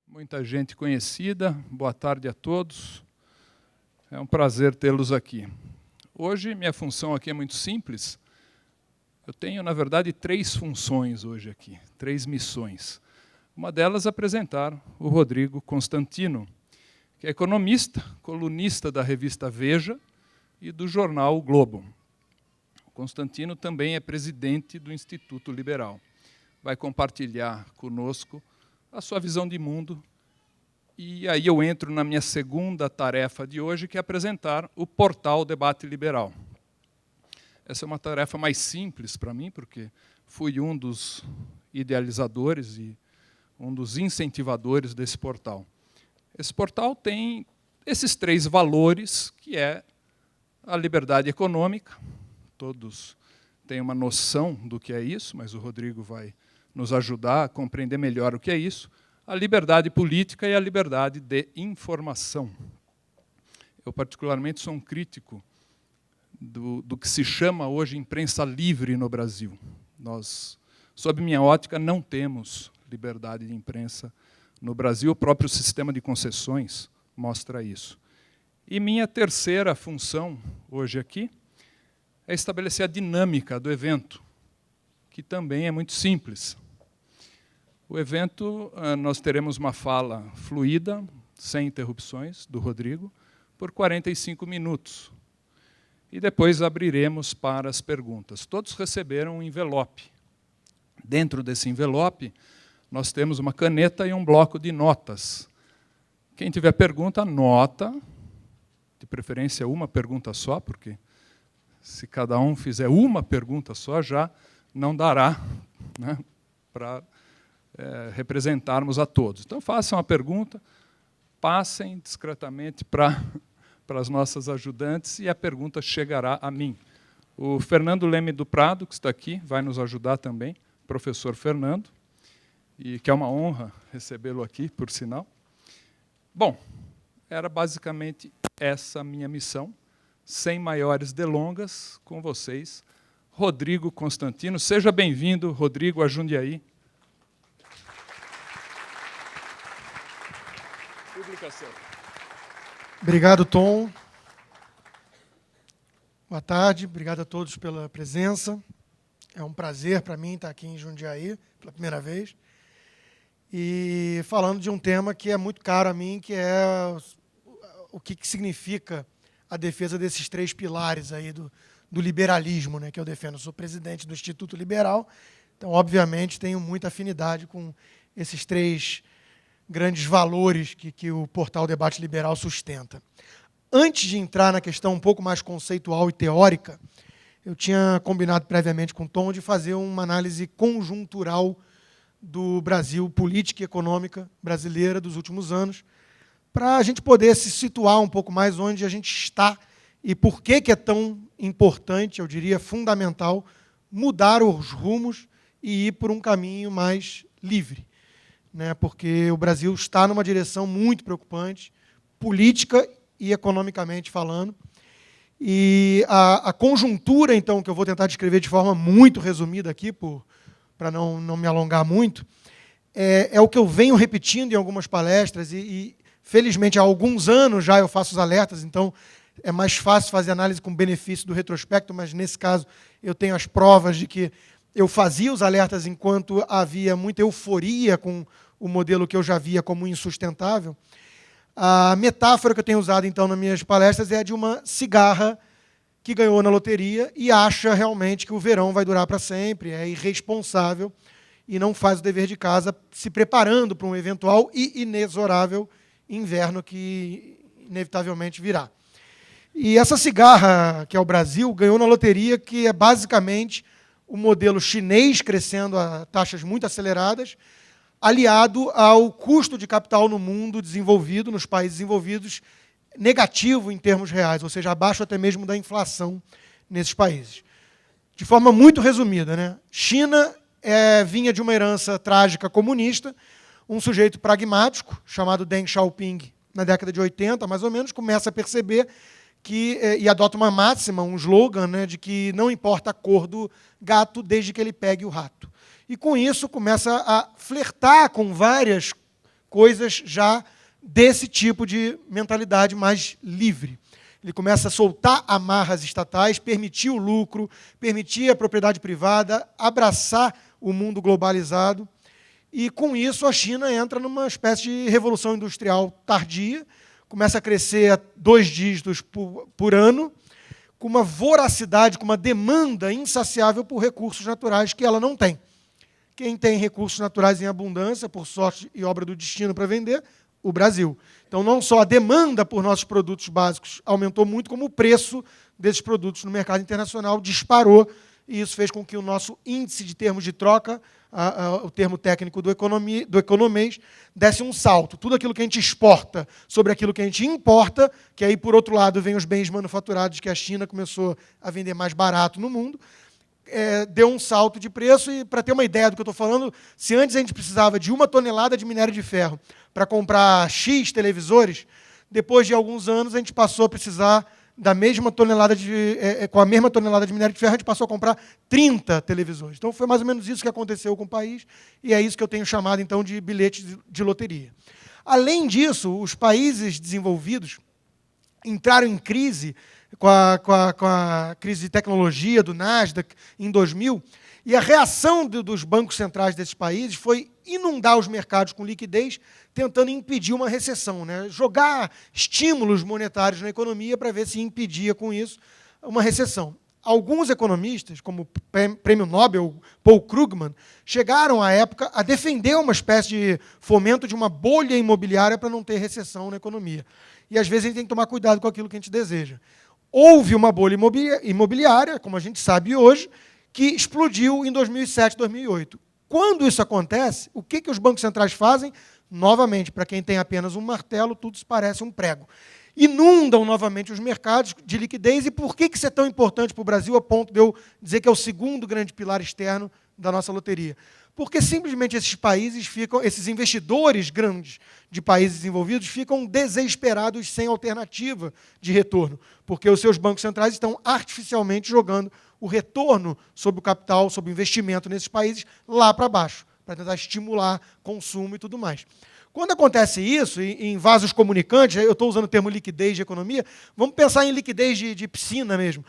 muita gente conhecida, boa tarde a todos. É um prazer tê-los aqui. Hoje, minha função aqui é muito simples. Eu tenho, na verdade, 3 funções hoje aqui, 3 missões. Uma delas é apresentar o Rodrigo Constantino, que é economista, colunista da revista Veja e do jornal O Globo. O Constantino também é presidente do Instituto Liberal. Vai compartilhar conosco a sua visão de mundo. E aí eu entro na minha segunda tarefa de hoje, que é apresentar o portal Debate Liberal. Essa é uma tarefa mais simples para mim, porque fui um dos idealizadores e um dos incentivadores desse portal. Esse portal tem esses 3 valores, que é a liberdade econômica. Todos têm uma noção do que é isso, mas o Rodrigo vai nos ajudar a compreender melhor o que é isso. A liberdade política e a liberdade de informação. Eu, particularmente, sou um crítico do que se chama hoje imprensa livre no Brasil. Nós, sob minha ótica, não temos liberdade de imprensa no Brasil. O próprio sistema de concessões mostra isso. E minha terceira função, hoje aqui, é estabelecer a dinâmica do evento, que também é muito simples. O evento, nós teremos uma fala fluida, sem interrupções, do Rodrigo, por 45 minutos. E depois abriremos para as perguntas. Todos receberam um envelope. Dentro desse envelope, nós temos uma caneta e um bloco de notas. Quem tiver pergunta, anota, de preferência uma pergunta só, porque se cada um fizer uma pergunta só, já não dará, né, para representarmos a todos. Então, façam a pergunta, passem discretamente para as nossas ajudantes e a pergunta chegará a mim. O Fernando Leme do Prado, que está aqui, vai nos ajudar também, professor Fernando, e que é uma honra recebê-lo aqui, por sinal. Bom, era basicamente essa minha missão. Sem maiores delongas, com vocês, Rodrigo Constantino. Seja bem-vindo, Rodrigo, a Jundiaí. Publicação. Obrigado, Tom. Boa tarde, obrigado a todos pela presença. É um prazer para mim estar aqui em Jundiaí, pela primeira vez. E falando de um tema que é muito caro a mim, que é o que significa a defesa desses 3 pilares aí do liberalismo, né, que eu defendo. Eu sou presidente do Instituto Liberal, então, obviamente, tenho muita afinidade com esses 3 grandes valores que o portal Debate Liberal sustenta. Antes de entrar na questão um pouco mais conceitual e teórica, eu tinha combinado previamente com o Tom de fazer uma análise conjuntural do Brasil, política e econômica brasileira dos últimos anos, para a gente poder se situar um pouco mais onde a gente está e por que é tão importante, eu diria fundamental, mudar os rumos e ir por um caminho mais livre. Né, porque o Brasil está numa direção muito preocupante, política e economicamente falando. E a conjuntura, então, que eu vou tentar descrever de forma muito resumida aqui, para não me alongar muito, é o que eu venho repetindo em algumas palestras, e felizmente há alguns anos já eu faço os alertas, então é mais fácil fazer análise com benefício do retrospecto, mas nesse caso eu tenho as provas de que eu fazia os alertas enquanto havia muita euforia com o modelo que eu já via como insustentável. A metáfora que eu tenho usado, então, nas minhas palestras é a de uma cigarra que ganhou na loteria e acha realmente que o verão vai durar para sempre, é irresponsável e não faz o dever de casa se preparando para um eventual e inexorável inverno que inevitavelmente virá. E essa cigarra, que é o Brasil, ganhou na loteria, que é basicamente o modelo chinês crescendo a taxas muito aceleradas, aliado ao custo de capital no mundo desenvolvido, nos países desenvolvidos, negativo em termos reais, ou seja, abaixo até mesmo da inflação nesses países. De forma muito resumida, né? China vinha de uma herança trágica comunista, um sujeito pragmático, chamado Deng Xiaoping, na década de 80, mais ou menos, começa a perceber e adota uma máxima, um slogan, né, de que não importa a cor do gato desde que ele pegue o rato. E, com isso, começa a flertar com várias coisas já desse tipo de mentalidade mais livre. Ele começa a soltar amarras estatais, permitir o lucro, permitir a propriedade privada, abraçar o mundo globalizado. E, com isso, a China entra numa espécie de revolução industrial tardia, começa a crescer a 2 dígitos por ano, com uma voracidade, com uma demanda insaciável por recursos naturais que ela não tem. Quem tem recursos naturais em abundância, por sorte e obra do destino para vender? O Brasil. Então, não só a demanda por nossos produtos básicos aumentou muito, como o preço desses produtos no mercado internacional disparou, e isso fez com que o nosso índice de termos de troca, o termo técnico do economês, desse um salto. Tudo aquilo que a gente exporta sobre aquilo que a gente importa, que aí, por outro lado, vem os bens manufaturados que a China começou a vender mais barato no mundo, deu um salto de preço. E, para ter uma ideia do que eu estou falando, se antes a gente precisava de 1 tonelada de minério de ferro para comprar X televisores, depois de alguns anos a gente passou a precisar da mesma tonelada com a mesma tonelada de minério de ferro, a gente passou a comprar 30 televisores. Então, foi mais ou menos isso que aconteceu com o país, e é isso que eu tenho chamado, então, de bilhete de loteria. Além disso, os países desenvolvidos entraram em crise com a crise de tecnologia do Nasdaq em 2000, e a reação dos bancos centrais desses países foi inundar os mercados com liquidez, tentando impedir uma recessão, né? Jogar estímulos monetários na economia para ver se impedia com isso uma recessão. Alguns economistas, como o prêmio Nobel Paul Krugman, chegaram à época a defender uma espécie de fomento de uma bolha imobiliária para não ter recessão na economia. E, às vezes, a gente tem que tomar cuidado com aquilo que a gente deseja. Houve uma bolha imobiliária, como a gente sabe hoje, que explodiu em 2007, 2008. Quando isso acontece, o que os bancos centrais fazem? Novamente, para quem tem apenas um martelo, tudo se parece um prego. Inundam novamente os mercados de liquidez. E por que isso é tão importante para o Brasil, a ponto de eu dizer que é o segundo grande pilar externo da nossa loteria? Porque simplesmente esses investidores grandes de países desenvolvidos ficam desesperados, sem alternativa de retorno, porque os seus bancos centrais estão artificialmente jogando o retorno sobre o capital, sobre o investimento nesses países, lá para baixo, para tentar estimular consumo e tudo mais. Quando acontece isso, em vasos comunicantes, eu estou usando o termo liquidez de economia, vamos pensar em liquidez de piscina mesmo.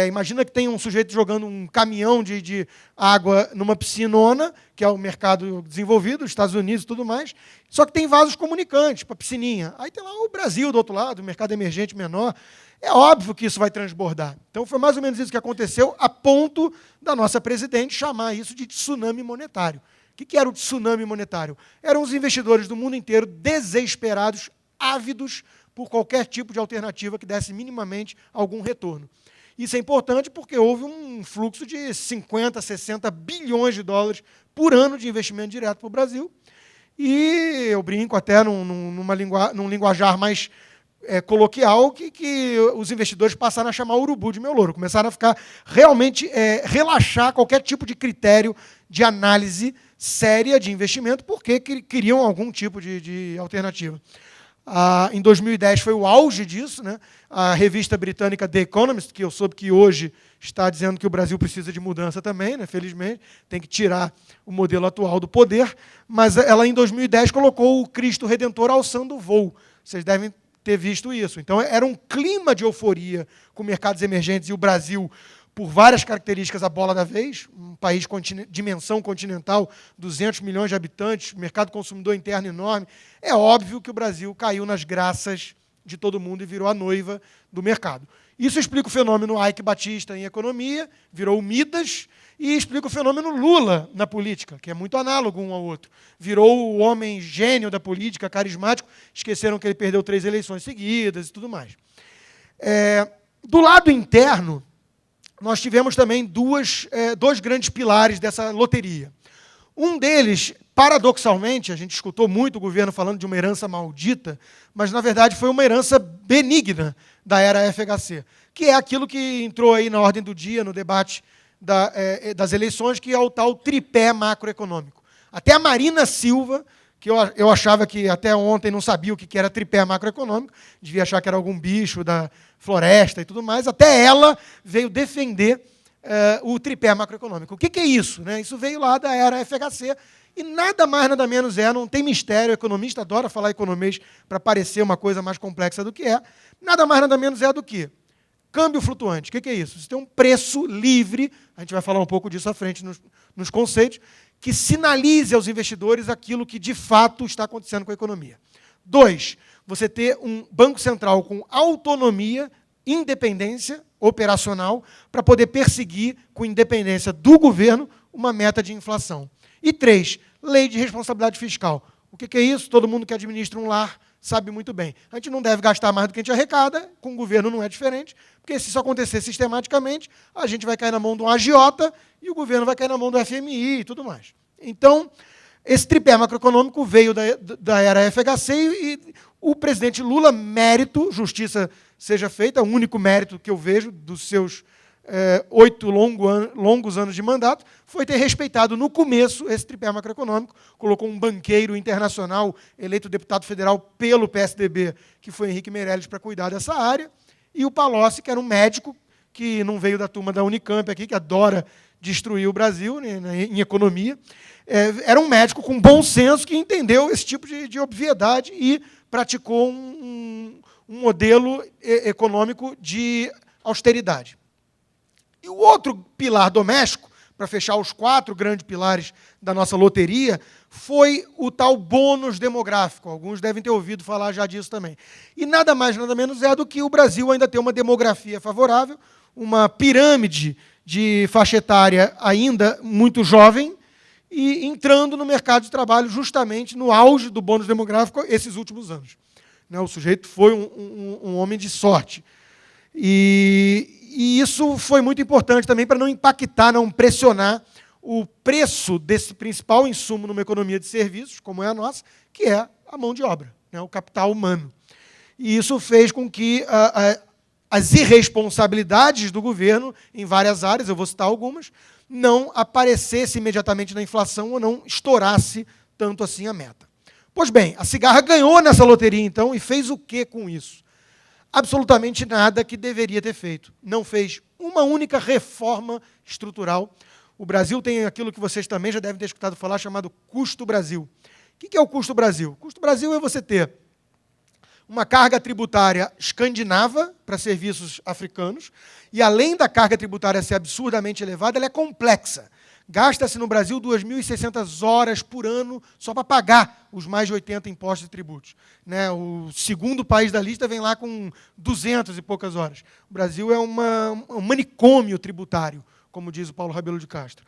Imagina que tem um sujeito jogando um caminhão de água numa piscinona, que é o mercado desenvolvido, os Estados Unidos e tudo mais, só que tem vasos comunicantes para piscininha. Aí tem lá o Brasil do outro lado, o mercado emergente menor. É óbvio que isso vai transbordar. Então, foi mais ou menos isso que aconteceu, a ponto da nossa presidente chamar isso de tsunami monetário. O que era o tsunami monetário? Eram os investidores do mundo inteiro desesperados, ávidos por qualquer tipo de alternativa que desse minimamente algum retorno. Isso é importante porque houve um fluxo de 50, 60 bilhões de dólares por ano de investimento direto para o Brasil. E eu brinco até num linguajar mais coloquial, que os investidores passaram a chamar o urubu de meu louro, começaram a ficar realmente relaxar qualquer tipo de critério de análise séria de investimento, porque queriam algum tipo de alternativa. Em 2010 foi o auge disso, né? A revista britânica The Economist, que eu soube que hoje está dizendo que o Brasil precisa de mudança também, né? Felizmente, tem que tirar o modelo atual do poder, mas ela em 2010 colocou o Cristo Redentor alçando o voo. Vocês devem ter visto isso. Então, era um clima de euforia com mercados emergentes, e o Brasil, por várias características, a bola da vez, um país de dimensão continental, 200 milhões de habitantes, mercado consumidor interno enorme. É óbvio que o Brasil caiu nas graças de todo mundo e virou a noiva do mercado. Isso explica o fenômeno Ike Batista em economia, virou o Midas, e explica o fenômeno Lula na política, que é muito análogo um ao outro. Virou o homem gênio da política, carismático, esqueceram que ele perdeu 3 eleições seguidas e tudo mais. Do lado interno, nós tivemos também dois grandes pilares dessa loteria. Um deles, paradoxalmente, a gente escutou muito o governo falando de uma herança maldita, mas, na verdade, foi uma herança benigna da era FHC, que é aquilo que entrou aí na ordem do dia, no debate das eleições, que é o tal tripé macroeconômico. Até a Marina Silva, que eu achava que até ontem não sabia o que era tripé macroeconômico, devia achar que era algum bicho da floresta e tudo mais, até ela veio defender o tripé macroeconômico. O que é isso? Né? Isso veio lá da era FHC, e nada mais, nada menos não tem mistério, o economista adora falar economês para parecer uma coisa mais complexa do que é, nada mais, nada menos do que câmbio flutuante. O que é isso? Você tem um preço livre, a gente vai falar um pouco disso à frente nos conceitos, que sinalize aos investidores aquilo que de fato está acontecendo com a economia. 2, você ter um Banco Central com autonomia, independência operacional, para poder perseguir, com independência do governo, uma meta de inflação. E 3, lei de responsabilidade fiscal. O que é isso? Todo mundo que administra um lar sabe muito bem. A gente não deve gastar mais do que a gente arrecada, com o governo não é diferente, porque se isso acontecer sistematicamente, a gente vai cair na mão de um agiota e o governo vai cair na mão do FMI e tudo mais. Então, esse tripé macroeconômico veio da era FHC e o presidente Lula, mérito, justiça seja feita, o único mérito que eu vejo dos seus 8 longos anos de mandato, foi ter respeitado no começo esse tripé macroeconômico, colocou um banqueiro internacional, eleito deputado federal pelo PSDB, que foi Henrique Meirelles, para cuidar dessa área, e o Palocci, que era um médico, que não veio da turma da Unicamp aqui, que adora destruir o Brasil em economia, era um médico com bom senso que entendeu esse tipo de obviedade e praticou um modelo econômico de austeridade. E o outro pilar doméstico, para fechar os 4 grandes pilares da nossa loteria, foi o tal bônus demográfico. Alguns devem ter ouvido falar já disso também. E nada mais, nada menos do que o Brasil ainda tem uma demografia favorável, uma pirâmide de faixa etária ainda muito jovem e entrando no mercado de trabalho justamente no auge do bônus demográfico esses últimos anos. O sujeito foi um homem de sorte. E isso foi muito importante também para não impactar, não pressionar o preço desse principal insumo numa economia de serviços, como é a nossa, que é a mão de obra, o capital humano. E isso fez com que as irresponsabilidades do governo em várias áreas, eu vou citar algumas, não aparecesse imediatamente na inflação ou não estourasse tanto assim a meta. Pois bem, a cigarra ganhou nessa loteria, então, e fez o que com isso? Absolutamente nada que deveria ter feito. Não fez uma única reforma estrutural. O Brasil tem aquilo que vocês também já devem ter escutado falar, chamado custo Brasil. O que é o custo Brasil? O custo Brasil é você ter uma carga tributária escandinava para serviços africanos, e além da carga tributária ser absurdamente elevada, ela é complexa. Gasta-se no Brasil 2.600 horas por ano só para pagar os mais de 80 impostos e tributos. O segundo país da lista vem lá com 200 e poucas horas. O Brasil é um manicômio tributário, como diz o Paulo Rabelo de Castro.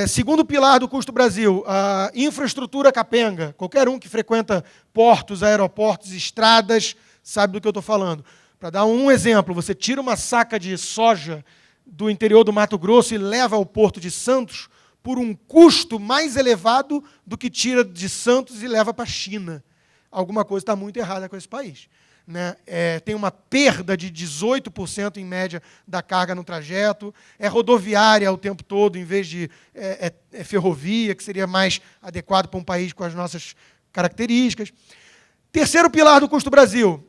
Segundo pilar do custo Brasil, a infraestrutura capenga. Qualquer um que frequenta portos, aeroportos, estradas, sabe do que eu estou falando. Para dar um exemplo, você tira uma saca de soja do interior do Mato Grosso e leva ao Porto de Santos por um custo mais elevado do que tira de Santos e leva para a China. Alguma coisa está muito errada com esse país. Tem uma perda de 18% em média da carga no trajeto, é rodoviária o tempo todo, em vez de ferrovia, que seria mais adequado para um país com as nossas características. Terceiro pilar do custo Brasil,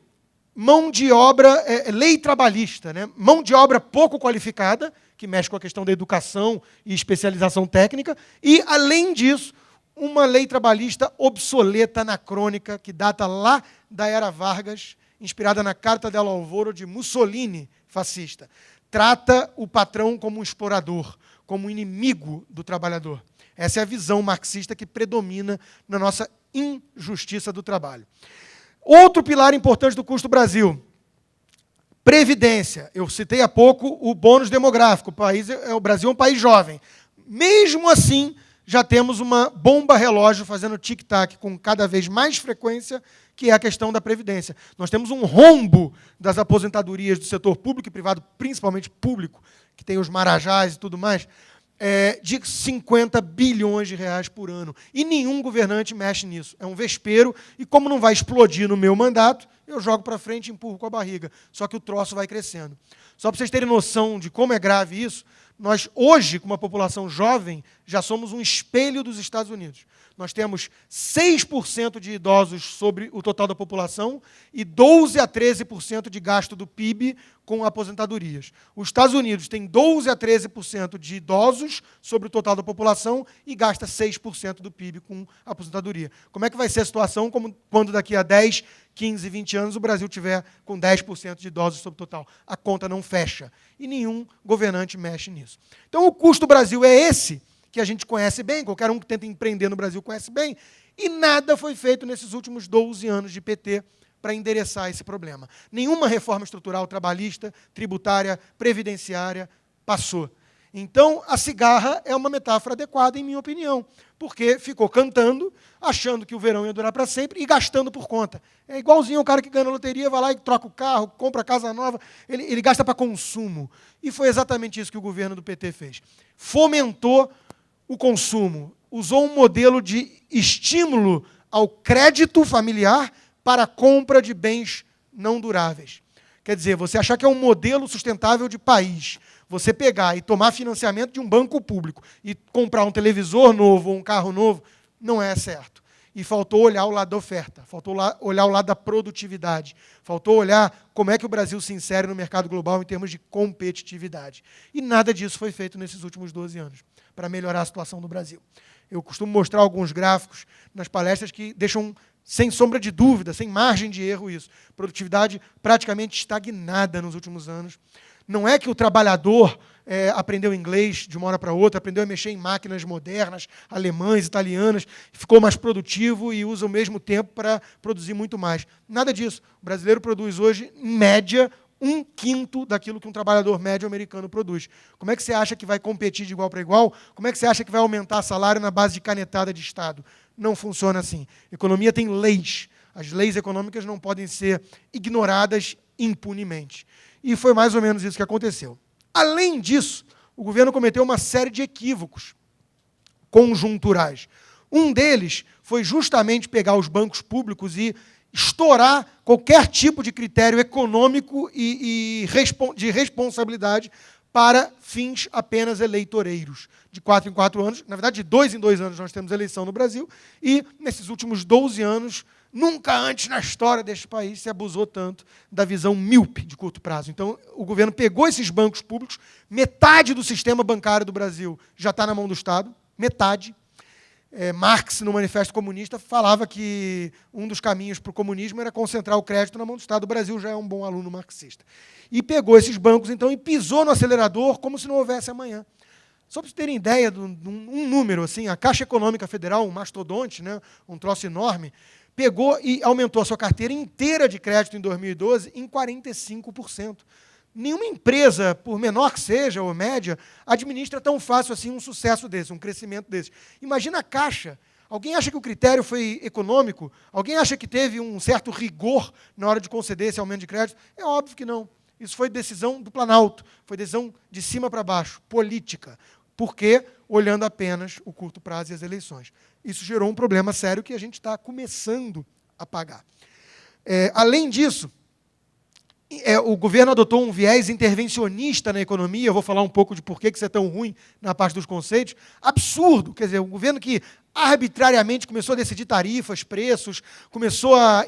mão de obra, lei trabalhista, mão de obra pouco qualificada, que mexe com a questão da educação e especialização técnica, e, além disso, uma lei trabalhista obsoleta, anacrônica, que data lá da era Vargas, inspirada na Carta del Alvoro de Mussolini, fascista. Trata o patrão como um explorador, como um inimigo do trabalhador. Essa é a visão marxista que predomina na nossa injustiça do trabalho. Outro pilar importante do custo Brasil, previdência. Eu citei há pouco o bônus demográfico. O Brasil é um país jovem. Mesmo assim, já temos uma bomba relógio fazendo tic-tac com cada vez mais frequência, que é a questão da previdência. Nós temos um rombo das aposentadorias do setor público e privado, principalmente público, que tem os marajás e tudo mais, de 50 bilhões de reais por ano. E nenhum governante mexe nisso. É um vespeiro, e como não vai explodir no meu mandato, eu jogo para frente e empurro com a barriga. Só que o troço vai crescendo. Só para vocês terem noção de como é grave isso, nós hoje, com uma população jovem, já somos um espelho dos Estados Unidos. nós temos 6% de idosos sobre o total da população e 12% a 13% de gasto do PIB com aposentadorias. Os Estados Unidos tem 12% a 13% de idosos sobre o total da população e gasta 6% do PIB com aposentadoria. Como é que vai ser a situação quando daqui a 10, 15, 20 anos o Brasil tiver com 10% de idosos sobre o total? A conta não fecha e nenhum governante mexe nisso. Então o custo do Brasil é esse, que a gente conhece bem, qualquer um que tenta empreender no Brasil conhece bem, e nada foi feito nesses últimos 12 anos de PT para endereçar esse problema. Nenhuma reforma estrutural trabalhista, tributária, previdenciária passou. Então, a cigarra é uma metáfora adequada, em minha opinião, porque ficou cantando, achando que o verão ia durar para sempre e gastando por conta. É igualzinho o cara que ganha na loteria, vai lá e troca o carro, compra a casa nova, ele gasta para consumo. E foi exatamente isso que o governo do PT fez. Fomentou o consumo, usou um modelo de estímulo ao crédito familiar para a compra de bens não duráveis. Quer dizer, você achar que é um modelo sustentável de país, você pegar e tomar financiamento de um banco público e comprar um televisor novo ou um carro novo, não é certo. E faltou olhar o lado da oferta, faltou olhar o lado da produtividade, faltou olhar como é que o Brasil se insere no mercado global em termos de competitividade. E nada disso foi feito nesses últimos 12 anos para melhorar a situação do Brasil. Eu costumo mostrar alguns gráficos nas palestras que deixam sem sombra de dúvida, sem margem de erro isso. Produtividade praticamente estagnada nos últimos anos. Não é que o trabalhador aprendeu inglês de uma hora para outra, aprendeu a mexer em máquinas modernas, alemãs, italianas, ficou mais produtivo e usa o mesmo tempo para produzir muito mais. Nada disso. O brasileiro produz hoje, em média, 1/5 daquilo que um trabalhador médio americano produz. Como é que você acha que vai competir de igual para igual? Como é que você acha que vai aumentar salário na base de canetada de Estado? Não funciona assim. Economia tem leis. As leis econômicas não podem ser ignoradas impunemente. E foi mais ou menos isso que aconteceu. Além disso, o governo cometeu uma série de equívocos conjunturais. Um deles foi justamente pegar os bancos públicos e estourar qualquer tipo de critério econômico e de responsabilidade para fins apenas eleitoreiros. De 4 em 4 anos, na verdade, de 2 em 2 anos nós temos eleição no Brasil, e nesses últimos 12 anos, nunca antes na história deste país se abusou tanto da visão míope de curto prazo. Então, o governo pegou esses bancos públicos, metade do sistema bancário do Brasil já está na mão do Estado, metade. Marx, no Manifesto Comunista, falava que um dos caminhos para o comunismo era concentrar o crédito na mão do Estado. O Brasil já é um bom aluno marxista. E pegou esses bancos, então, e pisou no acelerador como se não houvesse amanhã. Só para vocês terem ideia de um número, assim, a Caixa Econômica Federal, um mastodonte, né, um troço enorme, pegou e aumentou a sua carteira inteira de crédito em 2012 em 45%. Nenhuma empresa, por menor que seja, ou média, administra tão fácil assim um sucesso desse, um crescimento desse. Imagina a Caixa. Alguém acha que o critério foi econômico? Alguém acha que teve um certo rigor na hora de conceder esse aumento de crédito? É óbvio que não. Isso foi decisão do Planalto, foi decisão de cima para baixo, política. Por quê? Olhando apenas o curto prazo e as eleições. Isso gerou um problema sério que a gente está começando a pagar. Além disso, o governo adotou um viés intervencionista na economia, eu vou falar um pouco de por que isso é tão ruim na parte dos conceitos. Absurdo, quer dizer, um governo que arbitrariamente começou a decidir tarifas, preços, começou a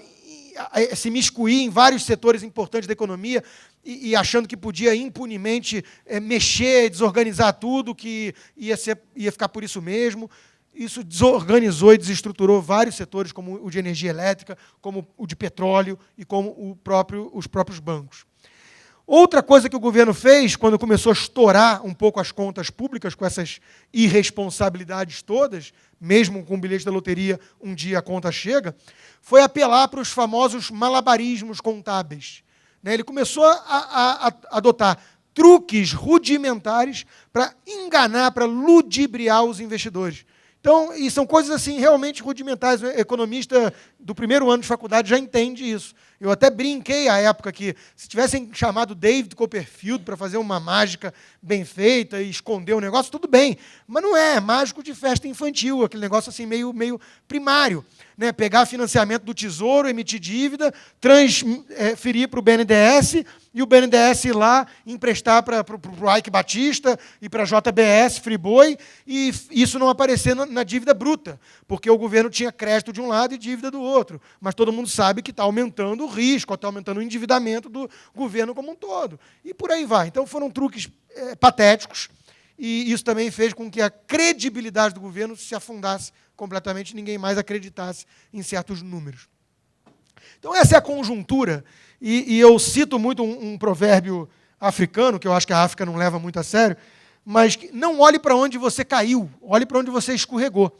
se miscuir em vários setores importantes da economia e achando que podia impunemente mexer, desorganizar tudo, que ia ficar por isso mesmo. Isso desorganizou e desestruturou vários setores, como o de energia elétrica, como o de petróleo e como os próprios bancos. Outra coisa que o governo fez, quando começou a estourar um pouco as contas públicas, com essas irresponsabilidades todas, mesmo com o bilhete da loteria, um dia a conta chega, foi apelar para os famosos malabarismos contábeis. Ele começou a adotar truques rudimentares para enganar, para ludibriar os investidores. Então, e são coisas assim realmente rudimentares. O economista do primeiro ano de faculdade já entende isso. Eu até brinquei à época que, se tivessem chamado David Copperfield para fazer uma mágica bem feita e esconder o negócio, tudo bem. Mas não é mágico de festa infantil, aquele negócio assim meio primário. Né? Pegar financiamento do Tesouro, emitir dívida, transferir para o BNDES e o BNDES ir lá emprestar para o Ike Batista e para a JBS, Friboi, e isso não aparecer na dívida bruta, porque o governo tinha crédito de um lado e dívida do outro. Mas todo mundo sabe que está aumentando o risco, está aumentando o endividamento do governo como um todo. E por aí vai. Então foram truques patéticos, e isso também fez com que a credibilidade do governo se afundasse completamente, ninguém mais acreditasse em certos números. Então essa é a conjuntura, e eu cito muito um provérbio africano, que eu acho que a África não leva muito a sério, mas não olhe para onde você caiu, olhe para onde você escorregou.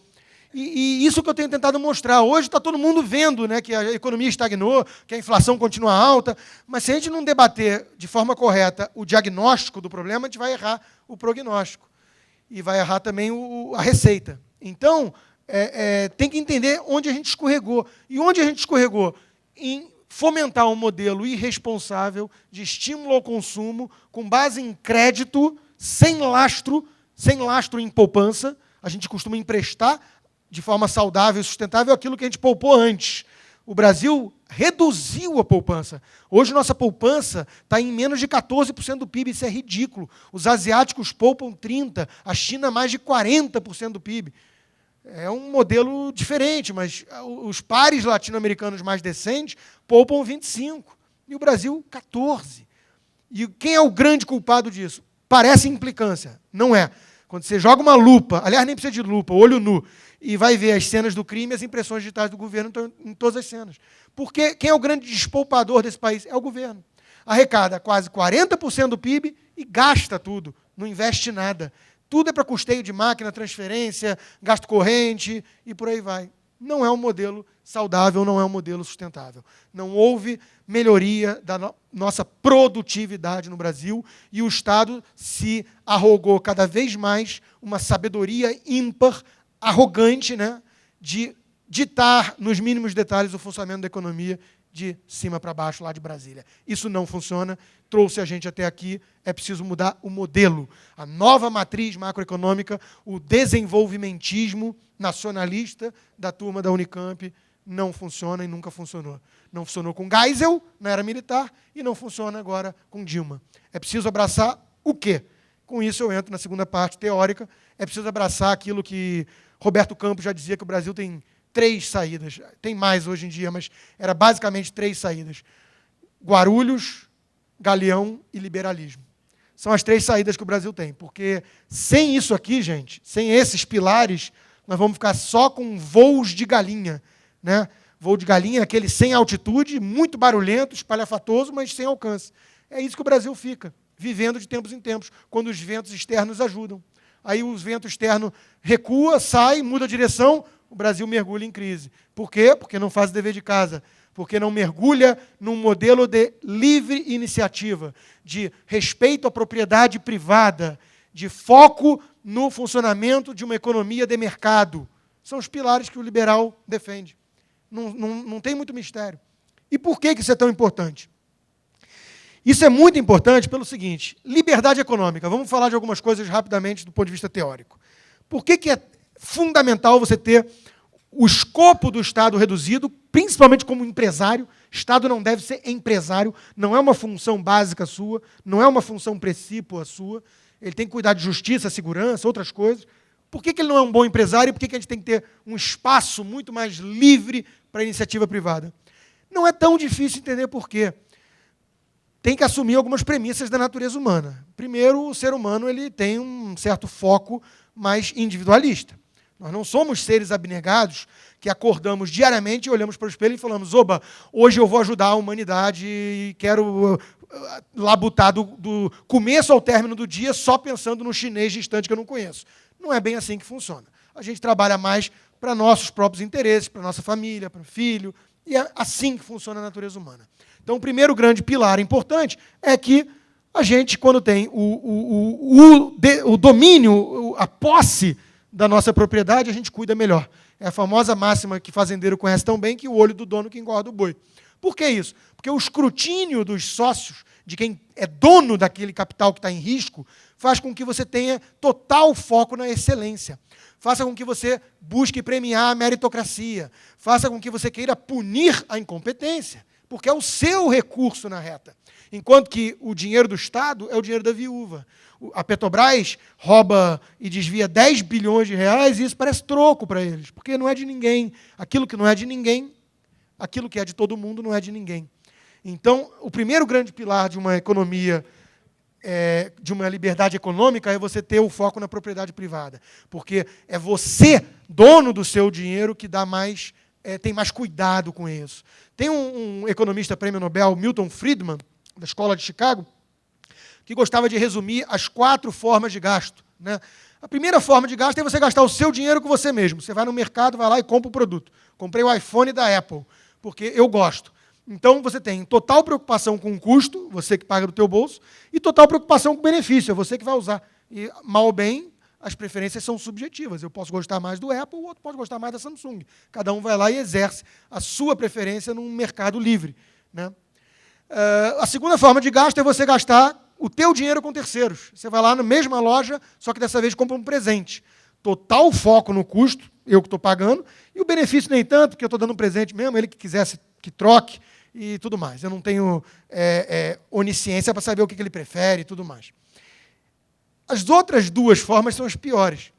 E isso que eu tenho tentado mostrar. Hoje está todo mundo vendo, né, que a economia estagnou, que a inflação continua alta, mas se a gente não debater de forma correta o diagnóstico do problema, a gente vai errar o prognóstico. E vai errar também a receita. Então, tem que entender onde a gente escorregou. E onde a gente escorregou? Em fomentar um modelo irresponsável de estímulo ao consumo, com base em crédito, sem lastro em poupança. A gente costuma emprestar de forma saudável e sustentável aquilo que a gente poupou antes. O Brasil reduziu a poupança. Hoje, nossa poupança está em menos de 14% do PIB. Isso é ridículo. Os asiáticos poupam 30%, a China mais de 40% do PIB. É um modelo diferente, mas os pares latino-americanos mais decentes poupam 25%, e o Brasil 14%. E quem é o grande culpado disso? Parece implicância, não é. Quando você joga uma lupa, aliás, nem precisa de lupa, olho nu, e vai ver as cenas do crime, as impressões digitais do governo estão em todas as cenas. Porque quem é o grande despoupador desse país? É o governo. Arrecada quase 40% do PIB e gasta tudo, não investe nada. Tudo é para custeio de máquina, transferência, gasto corrente e por aí vai. Não é um modelo saudável, não é um modelo sustentável. Não houve melhoria da nossa produtividade no Brasil e o Estado se arrogou cada vez mais uma sabedoria ímpar, arrogante, né, de ditar nos mínimos detalhes o funcionamento da economia de cima para baixo, lá de Brasília. Isso não funciona, trouxe a gente até aqui, é preciso mudar o modelo. A nova matriz macroeconômica, o desenvolvimentismo nacionalista da turma da Unicamp não funciona e nunca funcionou. Não funcionou com Geisel, na era militar, e não funciona agora com Dilma. É preciso abraçar o quê? Com isso eu entro na segunda parte teórica, é preciso abraçar aquilo que Roberto Campos já dizia, que o Brasil tem 3 saídas. Tem mais hoje em dia, mas era basicamente 3 saídas. Guarulhos, Galeão e liberalismo. São as 3 saídas que o Brasil tem. Porque sem isso aqui, gente, sem esses pilares, nós vamos ficar só com voos de galinha. Né? Voo de galinha é aquele sem altitude, muito barulhento, espalhafatoso, mas sem alcance. É isso que o Brasil fica, vivendo de tempos em tempos, quando os ventos externos ajudam. Aí o vento externo recua, sai, muda a direção, o Brasil mergulha em crise. Por quê? Porque não faz o dever de casa. Porque não mergulha num modelo de livre iniciativa, de respeito à propriedade privada, de foco no funcionamento de uma economia de mercado. São os pilares que o liberal defende. Não tem muito mistério. E por que isso é tão importante? Isso é muito importante pelo seguinte: liberdade econômica. Vamos falar de algumas coisas rapidamente do ponto de vista teórico. Por que é fundamental você ter o escopo do Estado reduzido, principalmente como empresário? Estado não deve ser empresário, não é uma função básica sua, não é uma função precípua sua. Ele tem que cuidar de justiça, segurança, outras coisas. Por que ele não é um bom empresário e por que a gente tem que ter um espaço muito mais livre para a iniciativa privada? Não é tão difícil entender por quê. Tem que assumir algumas premissas da natureza humana. Primeiro, o ser humano ele tem um certo foco mais individualista. Nós não somos seres abnegados que acordamos diariamente e olhamos para o espelho e falamos: oba, hoje eu vou ajudar a humanidade e quero labutar do começo ao término do dia só pensando no chinês distante que eu não conheço. Não é bem assim que funciona. A gente trabalha mais para nossos próprios interesses, para nossa família, para o filho, e é assim que funciona a natureza humana. Então, o primeiro grande pilar importante é que a gente, quando tem o domínio, a posse da nossa propriedade, a gente cuida melhor. É a famosa máxima que fazendeiro conhece tão bem, que o olho do dono que engorda o boi. Por que isso? Porque o escrutínio dos sócios, de quem é dono daquele capital que está em risco, faz com que você tenha total foco na excelência. Faça com que você busque premiar a meritocracia. Faça com que você queira punir a incompetência, porque é o seu recurso na reta. Enquanto que o dinheiro do Estado é o dinheiro da viúva. A Petrobras rouba e desvia 10 bilhões de reais e isso parece troco para eles, porque não é de ninguém. Aquilo que não é de ninguém, aquilo que é de todo mundo não é de ninguém. Então, o primeiro grande pilar de uma economia, de uma liberdade econômica, é você ter o foco na propriedade privada. Porque é você, dono do seu dinheiro, que dá mais, tem mais cuidado com isso. Tem um economista prêmio Nobel, Milton Friedman, da Escola de Chicago, que gostava de resumir as 4 formas de gasto, né? A primeira forma de gasto é você gastar o seu dinheiro com você mesmo. Você vai no mercado, vai lá e compra o produto. Comprei o iPhone da Apple, porque eu gosto. Então, você tem total preocupação com o custo, você que paga do teu bolso, e total preocupação com o benefício, é você que vai usar. E, mal ou bem, as preferências são subjetivas. Eu posso gostar mais do Apple, o outro pode gostar mais da Samsung. Cada um vai lá e exerce a sua preferência num mercado livre, né? A segunda forma de gasto é você gastar o teu dinheiro com terceiros. Você vai lá na mesma loja, só que dessa vez compra um presente. Total foco no custo, eu que estou pagando, e o benefício nem tanto, porque eu estou dando um presente mesmo, ele que quisesse que troque e tudo mais. Eu não tenho onisciência para saber o que ele prefere e tudo mais. As outras 2 formas são as piores.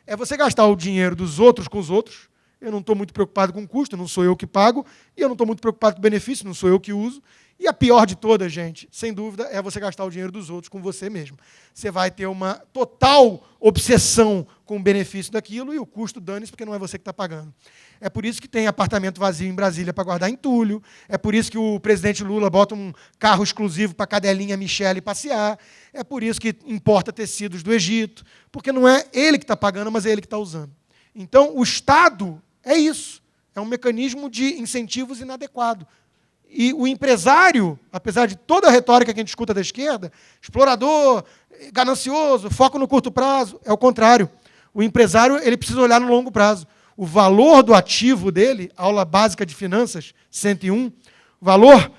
É você gastar o dinheiro dos outros com os outros. Eu não estou muito preocupado com o custo, não sou eu que pago, e eu não estou muito preocupado com o benefício, não sou eu que uso. E a pior de todas, gente, sem dúvida, é você gastar o dinheiro dos outros com você mesmo. Você vai ter uma total obsessão com o benefício daquilo e o custo dane-se, porque não é você que está pagando. É por isso que tem apartamento vazio em Brasília para guardar entulho, é por isso que o presidente Lula bota um carro exclusivo para a cadelinha Michele passear, é por isso que importa tecidos do Egito, porque não é ele que está pagando, mas é ele que está usando. Então, o Estado é isso, é um mecanismo de incentivos inadequado. E o empresário, apesar de toda a retórica que a gente escuta da esquerda, explorador, ganancioso, foco no curto prazo, é o contrário. O empresário ele precisa olhar no longo prazo. O valor do ativo dele, aula básica de finanças, 101, o valor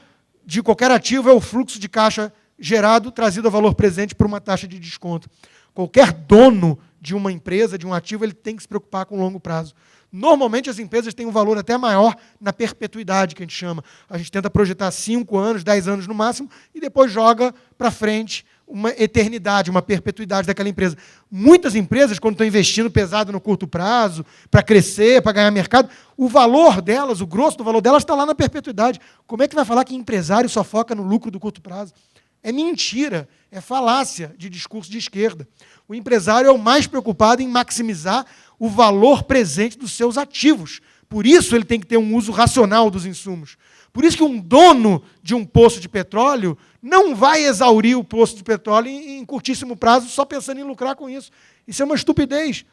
de qualquer ativo é o fluxo de caixa gerado, trazido a valor presente por uma taxa de desconto. Qualquer dono de uma empresa, de um ativo, ele tem que se preocupar com o longo prazo. Normalmente, as empresas têm um valor até maior na perpetuidade, que a gente chama. A gente tenta projetar 5 anos, 10 anos no máximo, e depois joga para frente uma eternidade, uma perpetuidade daquela empresa. Muitas empresas, quando estão investindo pesado no curto prazo, para crescer, para ganhar mercado, o valor delas, o grosso do valor delas, está lá na perpetuidade. Como é que vai falar que empresário só foca no lucro do curto prazo? É mentira, é falácia de discurso de esquerda. O empresário é o mais preocupado em maximizar o valor presente dos seus ativos. Por isso ele tem que ter um uso racional dos insumos. Por isso que um dono de um poço de petróleo não vai exaurir o poço de petróleo em curtíssimo prazo só pensando em lucrar com isso. Isso é uma estupidez.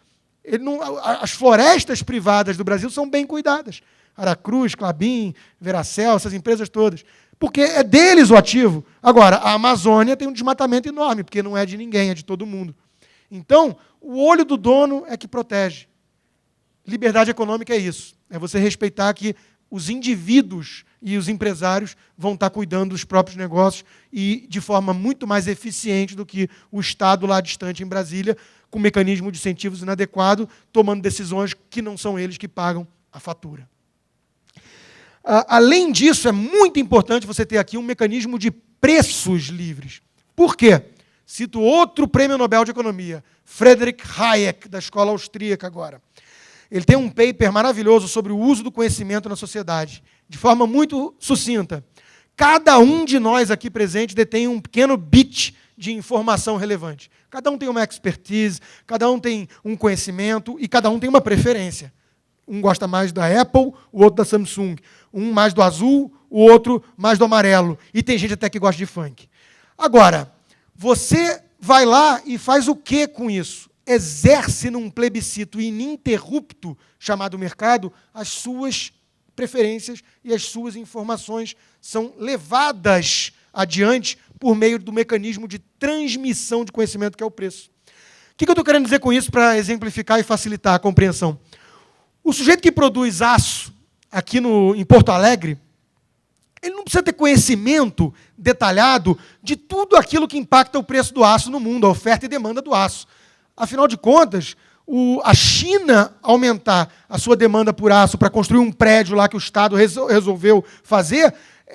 As florestas privadas do Brasil são bem cuidadas. Aracruz, Klabin, Veracel, essas empresas todas. Porque é deles o ativo. Agora, a Amazônia tem um desmatamento enorme, porque não é de ninguém, é de todo mundo. Então, o olho do dono é que protege. Liberdade econômica é isso. É você respeitar que os indivíduos e os empresários vão estar cuidando dos próprios negócios e de forma muito mais eficiente do que o Estado lá distante em Brasília, com mecanismo de incentivos inadequado, tomando decisões que não são eles que pagam a fatura. Além disso, é muito importante você ter aqui um mecanismo de preços livres. Por quê? Cito outro prêmio Nobel de Economia, Friedrich Hayek, da escola austríaca agora. Ele tem um paper maravilhoso sobre o uso do conhecimento na sociedade, de forma muito sucinta. Cada um de nós aqui presentes detém um pequeno bit de informação relevante. Cada um tem uma expertise, cada um tem um conhecimento e cada um tem uma preferência. Um gosta mais da Apple, o outro da Samsung. Um mais do azul, o outro mais do amarelo. E tem gente até que gosta de funk. Agora, você vai lá e faz o que com isso? Exerce num plebiscito ininterrupto, chamado mercado, as suas preferências e as suas informações são levadas adiante por meio do mecanismo de transmissão de conhecimento, que é o preço. O que eu estou querendo dizer com isso para exemplificar e facilitar a compreensão? O sujeito que produz aço aqui em Porto Alegre, Ele não precisa ter conhecimento detalhado de tudo aquilo que impacta o preço do aço no mundo, a oferta e demanda do aço. Afinal de contas, a China aumentar a sua demanda por aço para construir um prédio lá que o Estado resolveu fazer,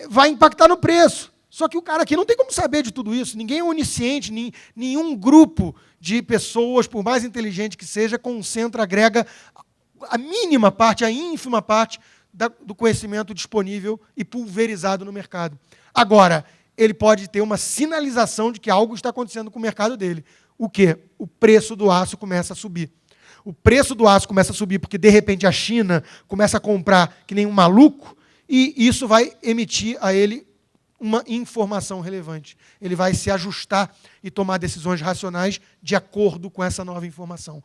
vai impactar no preço. Só que o cara aqui não tem como saber de tudo isso. Ninguém é onisciente, nenhum grupo de pessoas, por mais inteligente que seja, concentra, agrega a mínima parte, a ínfima parte do conhecimento disponível e pulverizado no mercado. Agora, ele pode ter uma sinalização de que algo está acontecendo com o mercado dele. O quê? O preço do aço começa a subir. O preço do aço começa a subir porque, de repente, a China começa a comprar que nem um maluco e isso vai emitir a ele uma informação relevante. Ele vai se ajustar e tomar decisões racionais de acordo com essa nova informação.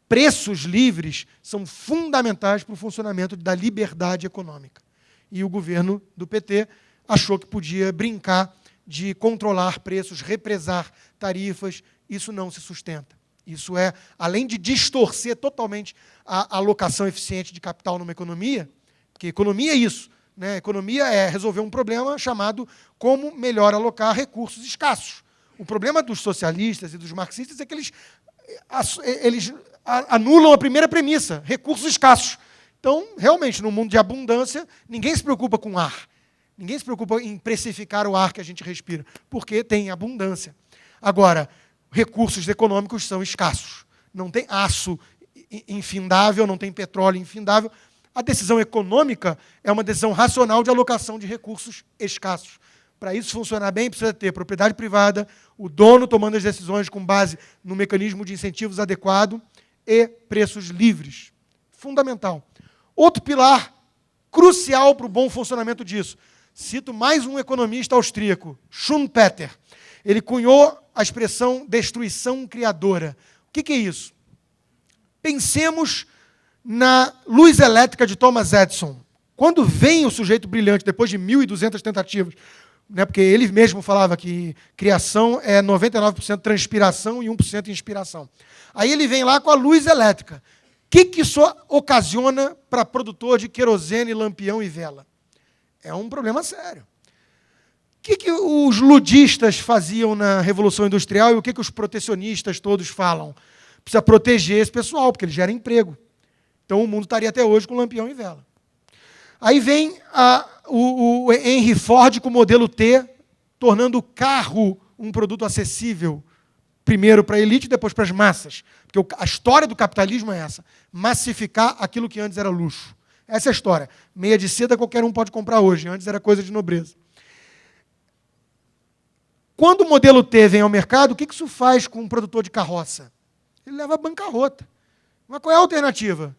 Preços livres são fundamentais para o funcionamento da liberdade econômica. E o governo do PT achou que podia brincar de controlar preços, represar tarifas. Isso não se sustenta. Isso é, além de distorcer totalmente a alocação eficiente de capital numa economia, porque economia é isso, né? Economia é resolver um problema chamado como melhor alocar recursos escassos. O problema dos socialistas e dos marxistas é que eles anulam a primeira premissa, recursos escassos. Então, realmente, no mundo de abundância, ninguém se preocupa com ar. Ninguém se preocupa em precificar o ar que a gente respira, porque tem abundância. Agora, recursos econômicos são escassos. Não tem aço infindável, não tem petróleo infindável. A decisão econômica é uma decisão racional de alocação de recursos escassos. Para isso funcionar bem, precisa ter propriedade privada, o dono tomando as decisões com base no mecanismo de incentivos adequado e preços livres. Fundamental. Outro pilar crucial para o bom funcionamento disso. Cito mais um economista austríaco, Schumpeter. Ele cunhou a expressão destruição criadora. O que é isso? Pensemos na luz elétrica de Thomas Edison. Quando vem o sujeito brilhante, depois de 1.200 tentativas, né, porque ele mesmo falava que criação é 99% transpiração e 1% inspiração. Aí ele vem lá com a luz elétrica. O que isso ocasiona para produtor de querosene, lampião e vela? É um problema sério. O que os ludistas faziam na Revolução Industrial e o que os protecionistas todos falam? Precisa proteger esse pessoal, porque ele gera emprego. Então o mundo estaria até hoje com lampião e vela. Aí vem o Henry Ford com o modelo T, tornando o carro um produto acessível, primeiro para a elite e depois para as massas. Porque a história do capitalismo é essa, massificar aquilo que antes era luxo. Essa é a história. Meia de seda qualquer um pode comprar hoje, antes era coisa de nobreza. Quando o modelo T vem ao mercado, o que isso faz com um produtor de carroça? Ele leva a bancarrota. Mas qual é a alternativa?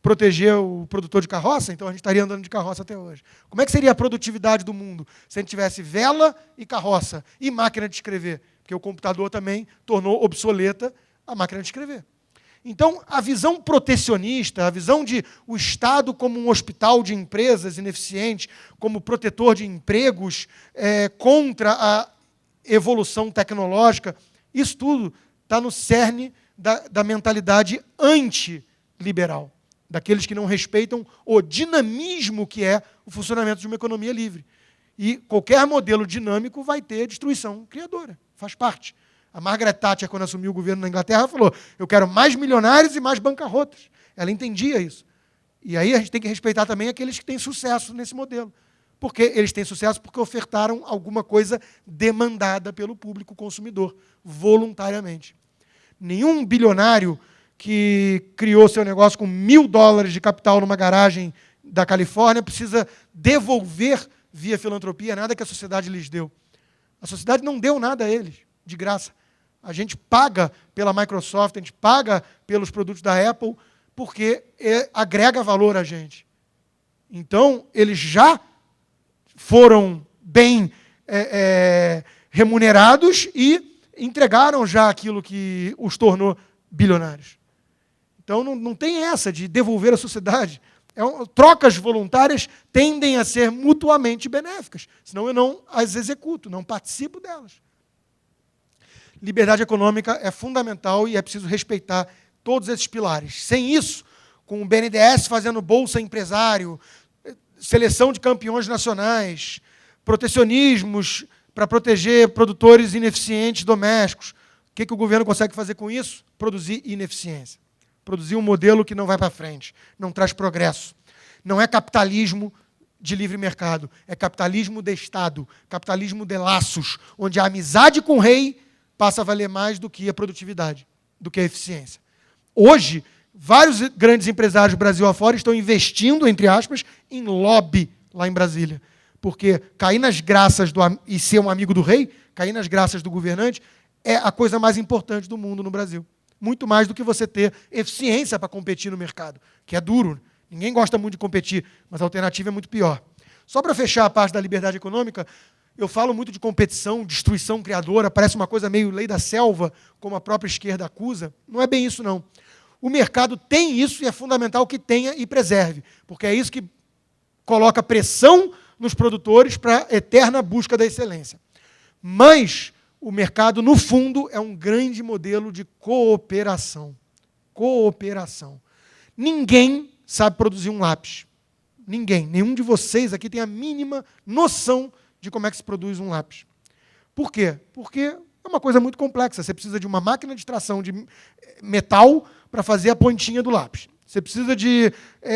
Proteger o produtor de carroça? Então a gente estaria andando de carroça até hoje. Como é que seria a produtividade do mundo se a gente tivesse vela e carroça e máquina de escrever? Porque o computador também tornou obsoleta a máquina de escrever. Então, a visão protecionista, a visão de o Estado como um hospital de empresas ineficiente, como protetor de empregos, contra a evolução tecnológica, isso tudo está no cerne da mentalidade antiliberal, daqueles que não respeitam o dinamismo que é o funcionamento de uma economia livre. E qualquer modelo dinâmico vai ter destruição criadora, faz parte. A Margaret Thatcher, quando assumiu o governo na Inglaterra, falou: eu quero mais milionários e mais bancarrotas. Ela entendia isso. E aí a gente tem que respeitar também aqueles que têm sucesso nesse modelo. Porque eles têm sucesso porque ofertaram alguma coisa demandada pelo público consumidor, voluntariamente. Nenhum bilionário que criou seu negócio com $1.000 de capital numa garagem da Califórnia precisa devolver, via filantropia, nada que a sociedade lhes deu. A sociedade não deu nada a eles, de graça. A gente paga pela Microsoft, a gente paga pelos produtos da Apple, porque agrega valor a gente. Então, eles já foram bem remunerados e entregaram já aquilo que os tornou bilionários. Então, não tem essa de devolver à sociedade. Trocas voluntárias tendem a ser mutuamente benéficas, senão eu não as executo, não participo delas. Liberdade econômica é fundamental e é preciso respeitar todos esses pilares. Sem isso, com o BNDES fazendo bolsa empresário, seleção de campeões nacionais, protecionismos para proteger produtores ineficientes domésticos. O que o governo consegue fazer com isso? Produzir ineficiência. Produzir um modelo que não vai para frente, não traz progresso. Não é capitalismo de livre mercado, é capitalismo de Estado, capitalismo de laços, onde a amizade com o rei passa a valer mais do que a produtividade, do que a eficiência. Hoje, vários grandes empresários do Brasil afora estão investindo, entre aspas, em lobby lá em Brasília. Porque cair nas graças e ser um amigo do rei, cair nas graças do governante, é a coisa mais importante do mundo no Brasil. Muito mais do que você ter eficiência para competir no mercado, que é duro. Ninguém gosta muito de competir, mas a alternativa é muito pior. Só para fechar a parte da liberdade econômica, eu falo muito de competição, destruição criadora, parece uma coisa meio lei da selva, como a própria esquerda acusa. Não é bem isso, não. O mercado tem isso e é fundamental que tenha e preserve, porque é isso que coloca pressão nos produtores para a eterna busca da excelência. Mas o mercado, no fundo, é um grande modelo de cooperação. Cooperação. Ninguém sabe produzir um lápis. Ninguém. Nenhum de vocês aqui tem a mínima noção de como é que se produz um lápis. Por quê? Porque é uma coisa muito complexa. Você precisa de uma máquina de extração de metal para fazer a pontinha do lápis. Você precisa de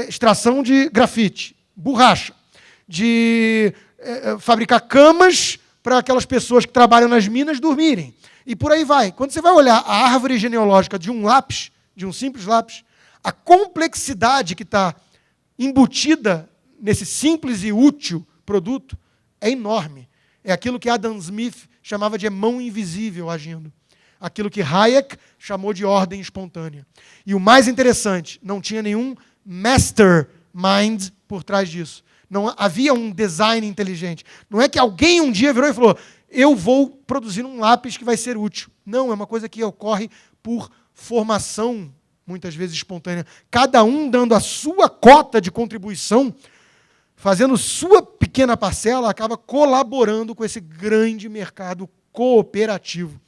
extração de grafite, borracha, de fabricar camas para aquelas pessoas que trabalham nas minas dormirem. E por aí vai. Quando você vai olhar a árvore genealógica de um lápis, de um simples lápis, a complexidade que está embutida nesse simples e útil produto é enorme. É aquilo que Adam Smith chamava de mão invisível agindo. Aquilo que Hayek chamou de ordem espontânea. E o mais interessante, não tinha nenhum mastermind por trás disso. Não havia um design inteligente. Não é que alguém um dia virou e falou, eu vou produzir um lápis que vai ser útil. Não, é uma coisa que ocorre por formação, muitas vezes espontânea. Cada um dando a sua cota de contribuição, fazendo sua pequena parcela, acaba colaborando com esse grande mercado cooperativo.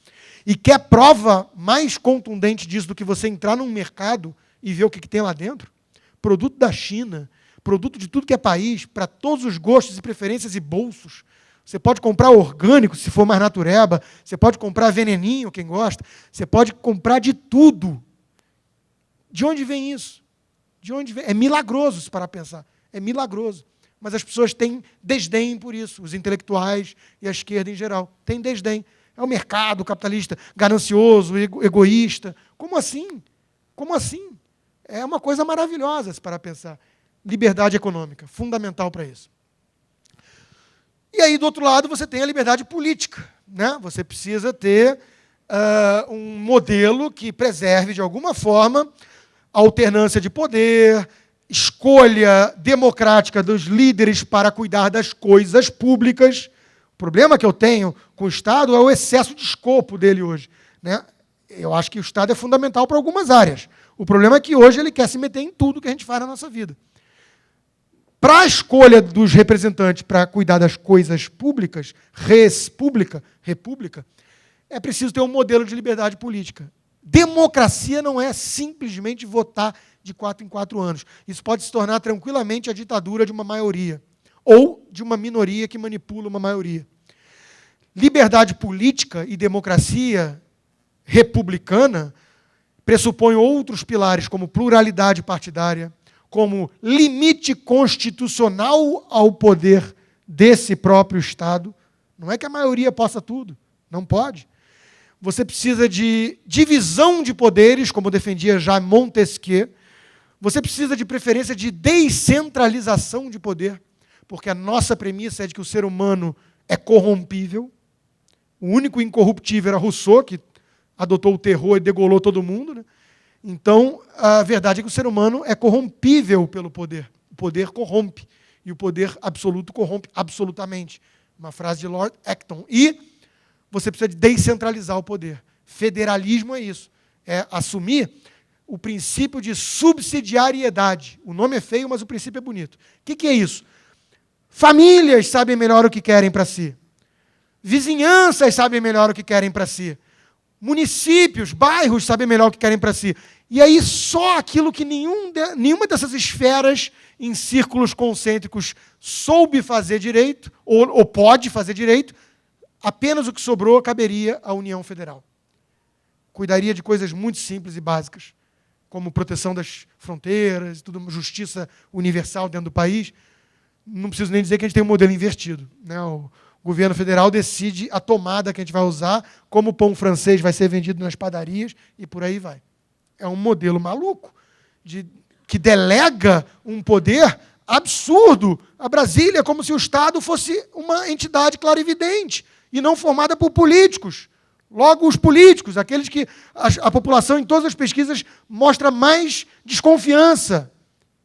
E quer prova mais contundente disso do que você entrar num mercado e ver o que tem lá dentro? Produto da China, produto de tudo que é país, para todos os gostos e preferências e bolsos. Você pode comprar orgânico, se for mais natureba, você pode comprar veneninho, quem gosta, você pode comprar de tudo. De onde vem isso? De onde vem? É milagroso, se parar a pensar. É milagroso. Mas as pessoas têm desdém por isso, os intelectuais e a esquerda em geral. Têm desdém. É o mercado capitalista ganancioso, egoísta. Como assim? Como assim? É uma coisa maravilhosa, se parar a pensar. Liberdade econômica, fundamental para isso. E aí, do outro lado, você tem a liberdade política. Né? Você precisa ter um modelo que preserve, de alguma forma, a alternância de poder, escolha democrática dos líderes para cuidar das coisas públicas. O problema que eu tenho com o Estado é o excesso de escopo dele hoje. Né? Eu acho que o Estado é fundamental para algumas áreas. O problema é que hoje ele quer se meter em tudo que a gente faz na nossa vida. Para a escolha dos representantes para cuidar das coisas públicas, república, é preciso ter um modelo de liberdade política. Democracia não é simplesmente votar de 4 em 4 anos. Isso pode se tornar tranquilamente a ditadura de uma maioria, ou de uma minoria que manipula uma maioria. Liberdade política e democracia republicana pressupõem outros pilares, como pluralidade partidária, como limite constitucional ao poder desse próprio Estado. Não é que a maioria possa tudo, não pode. Você precisa de divisão de poderes, como defendia já Montesquieu. Você precisa de preferência de descentralização de poder, porque a nossa premissa é de que o ser humano é corrompível. O único incorruptível era Rousseau, que adotou o terror e degolou todo mundo. Né? Então, a verdade é que o ser humano é corrompível pelo poder. O poder corrompe, e o poder absoluto corrompe absolutamente. Uma frase de Lord Acton. E você precisa de descentralizar o poder. Federalismo é isso. É assumir o princípio de subsidiariedade. O nome é feio, mas o princípio é bonito. O que é isso? Famílias sabem melhor o que querem para si. Vizinhanças sabem melhor o que querem para si. Municípios, bairros sabem melhor o que querem para si. E aí só aquilo que nenhuma dessas esferas em círculos concêntricos soube fazer direito, ou pode fazer direito, apenas o que sobrou caberia à União Federal. Cuidaria de coisas muito simples e básicas, como proteção das fronteiras, justiça universal dentro do país. Não preciso nem dizer que a gente tem um modelo invertido, né? O governo federal decide a tomada que a gente vai usar, como o pão francês vai ser vendido nas padarias, e por aí vai. É um modelo maluco, que delega um poder absurdo a Brasília, como se o Estado fosse uma entidade clarividente, e não formada por políticos. Logo, os políticos, aqueles que a população, em todas as pesquisas, mostra mais desconfiança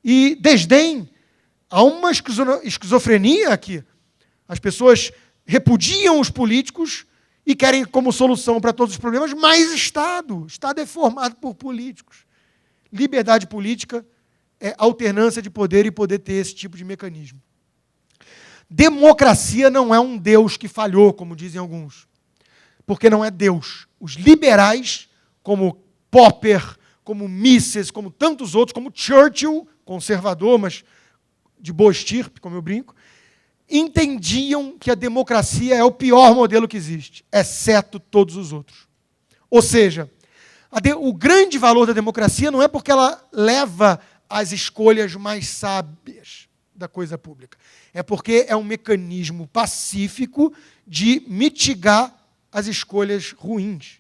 e desdém. Há uma esquizofrenia aqui. As pessoas repudiam os políticos e querem, como solução para todos os problemas, mais Estado. Estado é formado por políticos. Liberdade política é alternância de poder e poder ter esse tipo de mecanismo. Democracia não é um Deus que falhou, como dizem alguns, porque não é Deus. Os liberais, como Popper, como Mises, como tantos outros, como Churchill, conservador, mas de boa estirpe, como eu brinco, entendiam que a democracia é o pior modelo que existe, exceto todos os outros. Ou seja, o grande valor da democracia não é porque ela leva às escolhas mais sábias da coisa pública. É porque é um mecanismo pacífico de mitigar as escolhas ruins.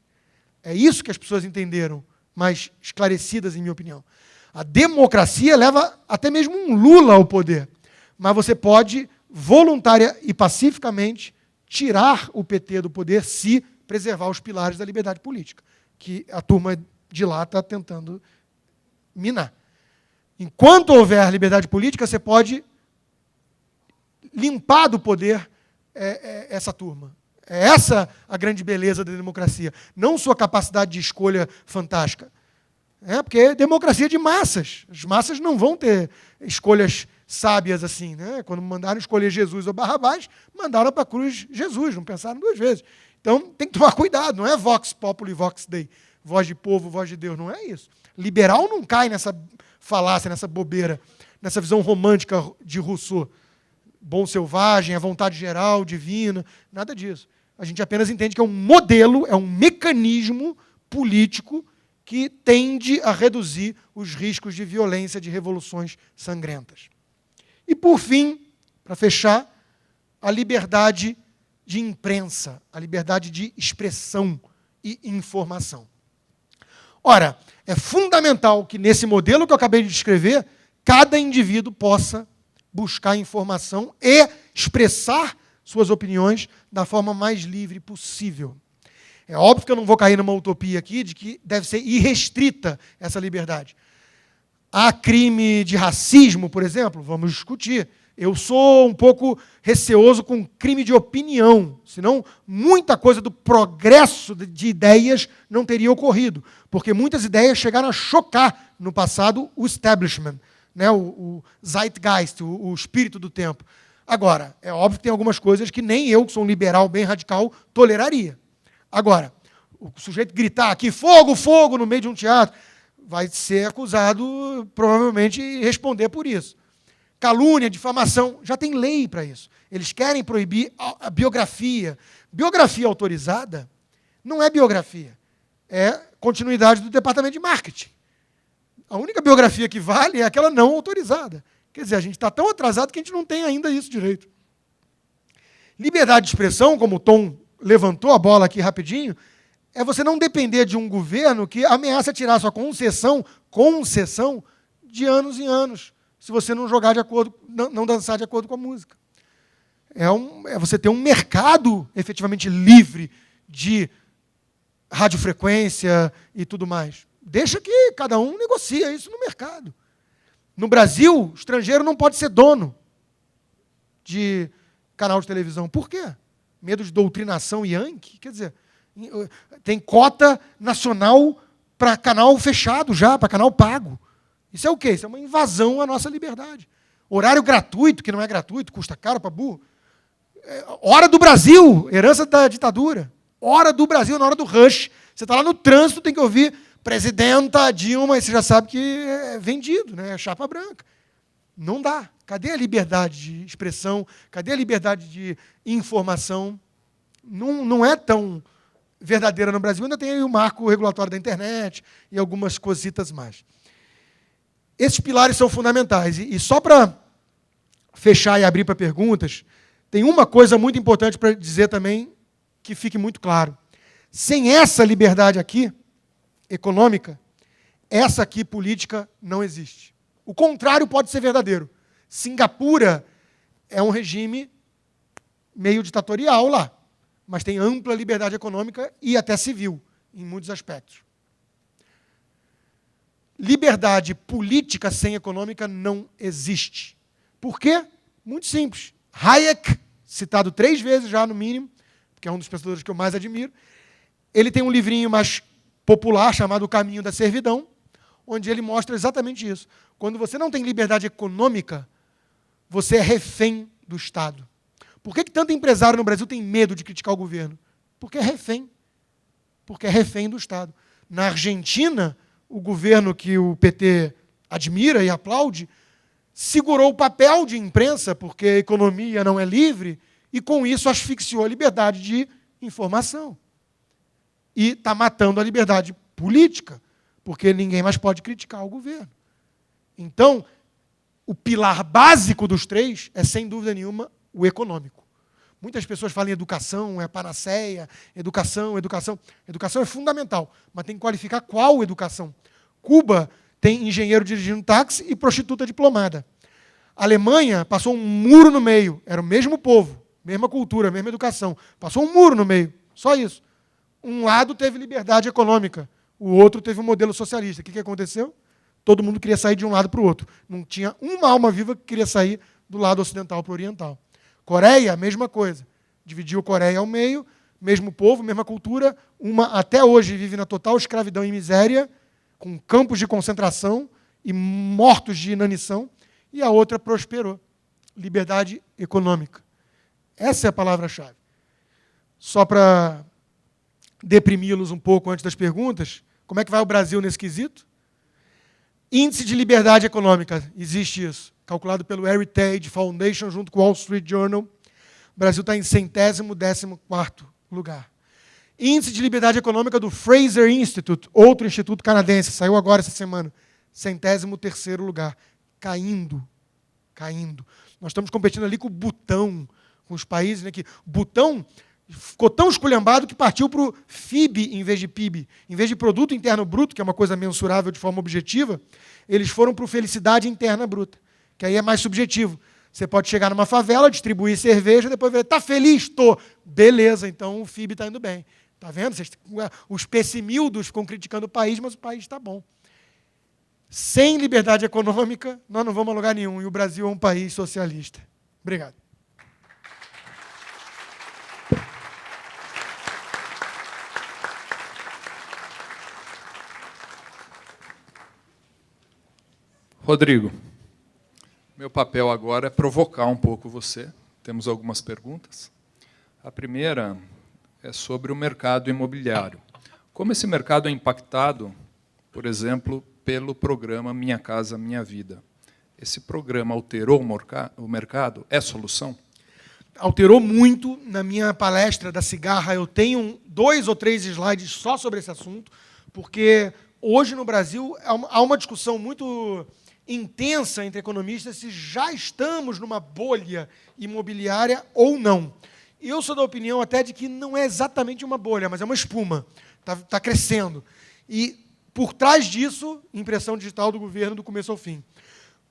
É isso que as pessoas entenderam, mais esclarecidas, em minha opinião. A democracia leva até mesmo um Lula ao poder, mas você pode, voluntária e pacificamente, tirar o PT do poder se preservar os pilares da liberdade política, que a turma de lá está tentando minar. Enquanto houver liberdade política, você pode limpar do poder essa turma. É essa a grande beleza da democracia. Não sua capacidade de escolha fantástica. Porque é democracia de massas. As massas não vão ter escolhas sábias assim. Né? Quando mandaram escolher Jesus ou Barrabás, mandaram para a cruz Jesus, não pensaram duas vezes. Então, tem que tomar cuidado. Não é vox populi, vox dei. Voz de povo, voz de Deus. Não é isso. Liberal não cai nessa falácia, nessa bobeira, nessa visão romântica de Rousseau. Bom selvagem, a vontade geral, divina, nada disso. A gente apenas entende que é um modelo, é um mecanismo político que tende a reduzir os riscos de violência, de revoluções sangrentas. E, por fim, para fechar, a liberdade de imprensa, a liberdade de expressão e informação. Ora, é fundamental que, nesse modelo que eu acabei de descrever, cada indivíduo possa buscar informação e expressar suas opiniões da forma mais livre possível. É óbvio que eu não vou cair numa utopia aqui de que deve ser irrestrita essa liberdade. Há crime de racismo, por exemplo? Vamos discutir. Eu sou um pouco receoso com crime de opinião, senão muita coisa do progresso de ideias não teria ocorrido, porque muitas ideias chegaram a chocar no passado o establishment, né, o zeitgeist, o espírito do tempo. Agora, é óbvio que tem algumas coisas que nem eu, que sou um liberal bem radical, toleraria. Agora, o sujeito gritar aqui, fogo, fogo, no meio de um teatro, vai ser acusado, provavelmente, e responder por isso. Calúnia, difamação, já tem lei para isso. Eles querem proibir a biografia. Biografia autorizada não é biografia, é continuidade do departamento de marketing. A única biografia que vale é aquela não autorizada. Quer dizer, a gente está tão atrasado que a gente não tem ainda isso direito. Liberdade de expressão, como o Tom levantou a bola aqui rapidinho, é você não depender de um governo que ameaça tirar sua concessão de anos em anos, se você não jogar de acordo, não dançar de acordo com a música. É você ter um mercado efetivamente livre de radiofrequência e tudo mais. Deixa que cada um negocia isso no mercado. No Brasil, o estrangeiro não pode ser dono de canal de televisão. Por quê? Medo de doutrinação yankee? Quer dizer, tem cota nacional para canal fechado já, para canal pago. Isso é o quê? Isso é uma invasão à nossa liberdade. Horário gratuito, que não é gratuito, custa caro para burro. Hora do Brasil, herança da ditadura. Hora do Brasil, na hora do rush. Você está lá no trânsito, tem que ouvir presidenta Dilma, e você já sabe que é vendido, né? É chapa branca. Não dá. Cadê a liberdade de expressão? Cadê a liberdade de informação? Não é tão verdadeira no Brasil. Ainda tem aí o marco regulatório da internet e algumas cositas mais. Esses pilares são fundamentais. E só para fechar e abrir para perguntas, tem uma coisa muito importante para dizer também, que fique muito claro. Sem essa liberdade aqui, econômica, essa aqui, política, não existe. O contrário pode ser verdadeiro. Singapura é um regime meio ditatorial lá, mas tem ampla liberdade econômica e até civil, em muitos aspectos. Liberdade política sem econômica não existe. Por quê? Muito simples. Hayek, citado 3 vezes já, no mínimo, que é um dos pensadores que eu mais admiro, ele tem um livrinho mais popular chamado O Caminho da Servidão, onde ele mostra exatamente isso. Quando você não tem liberdade econômica, você é refém do Estado. Por que tanto empresário no Brasil tem medo de criticar o governo? Porque é refém. Porque é refém do Estado. Na Argentina, o governo que o PT admira e aplaude, segurou o papel de imprensa, porque a economia não é livre, e com isso asfixiou a liberdade de informação. E está matando a liberdade política, porque ninguém mais pode criticar o governo. Então, o pilar básico dos 3 é, sem dúvida nenhuma, o econômico. Muitas pessoas falam em educação, é a panaceia, educação. Educação é fundamental, mas tem que qualificar qual educação. Cuba tem engenheiro dirigindo táxi e prostituta diplomada. A Alemanha passou um muro no meio, era o mesmo povo, mesma cultura, mesma educação. Passou um muro no meio, só isso. Um lado teve liberdade econômica, o outro teve um modelo socialista. O que aconteceu? Todo mundo queria sair de um lado para o outro. Não tinha uma alma viva que queria sair do lado ocidental para o oriental. Coreia, a mesma coisa. Dividiu a Coreia ao meio, mesmo povo, mesma cultura. Uma, até hoje, vive na total escravidão e miséria, com campos de concentração e mortos de inanição. E a outra prosperou. Liberdade econômica. Essa é a palavra-chave. Só para deprimi-los um pouco antes das perguntas, como é que vai o Brasil nesse quesito? Índice de liberdade econômica, existe isso, calculado pelo Heritage Foundation junto com o Wall Street Journal. O Brasil está em 114º lugar. Índice de liberdade econômica do Fraser Institute, outro instituto canadense, saiu agora essa semana, 113º lugar, caindo. Nós estamos competindo ali com o Butão, com os países, né, que o Butão ficou tão esculhambado que partiu para o FIB em vez de PIB. Em vez de Produto Interno Bruto, que é uma coisa mensurável de forma objetiva, eles foram para o Felicidade Interna Bruta, que aí é mais subjetivo. Você pode chegar numa favela, distribuir cerveja, depois ver, está feliz? Estou. Beleza, então o FIB está indo bem. Está vendo? Os pessimildos ficam criticando o país, mas o país está bom. Sem liberdade econômica, nós não vamos a lugar nenhum, e o Brasil é um país socialista. Obrigado. Rodrigo, meu papel agora é provocar um pouco você. Temos algumas perguntas. A primeira é sobre o mercado imobiliário. Como esse mercado é impactado, por exemplo, pelo programa Minha Casa Minha Vida? Esse programa alterou o mercado? É solução? Alterou muito. Na minha palestra da cigarra, eu tenho 2 ou 3 slides só sobre esse assunto, porque hoje no Brasil há uma discussão muito intensa entre economistas se já estamos numa bolha imobiliária ou não. Eu sou da opinião até de que não é exatamente uma bolha, mas é uma espuma. Está crescendo. E, por trás disso, impressão digital do governo do começo ao fim.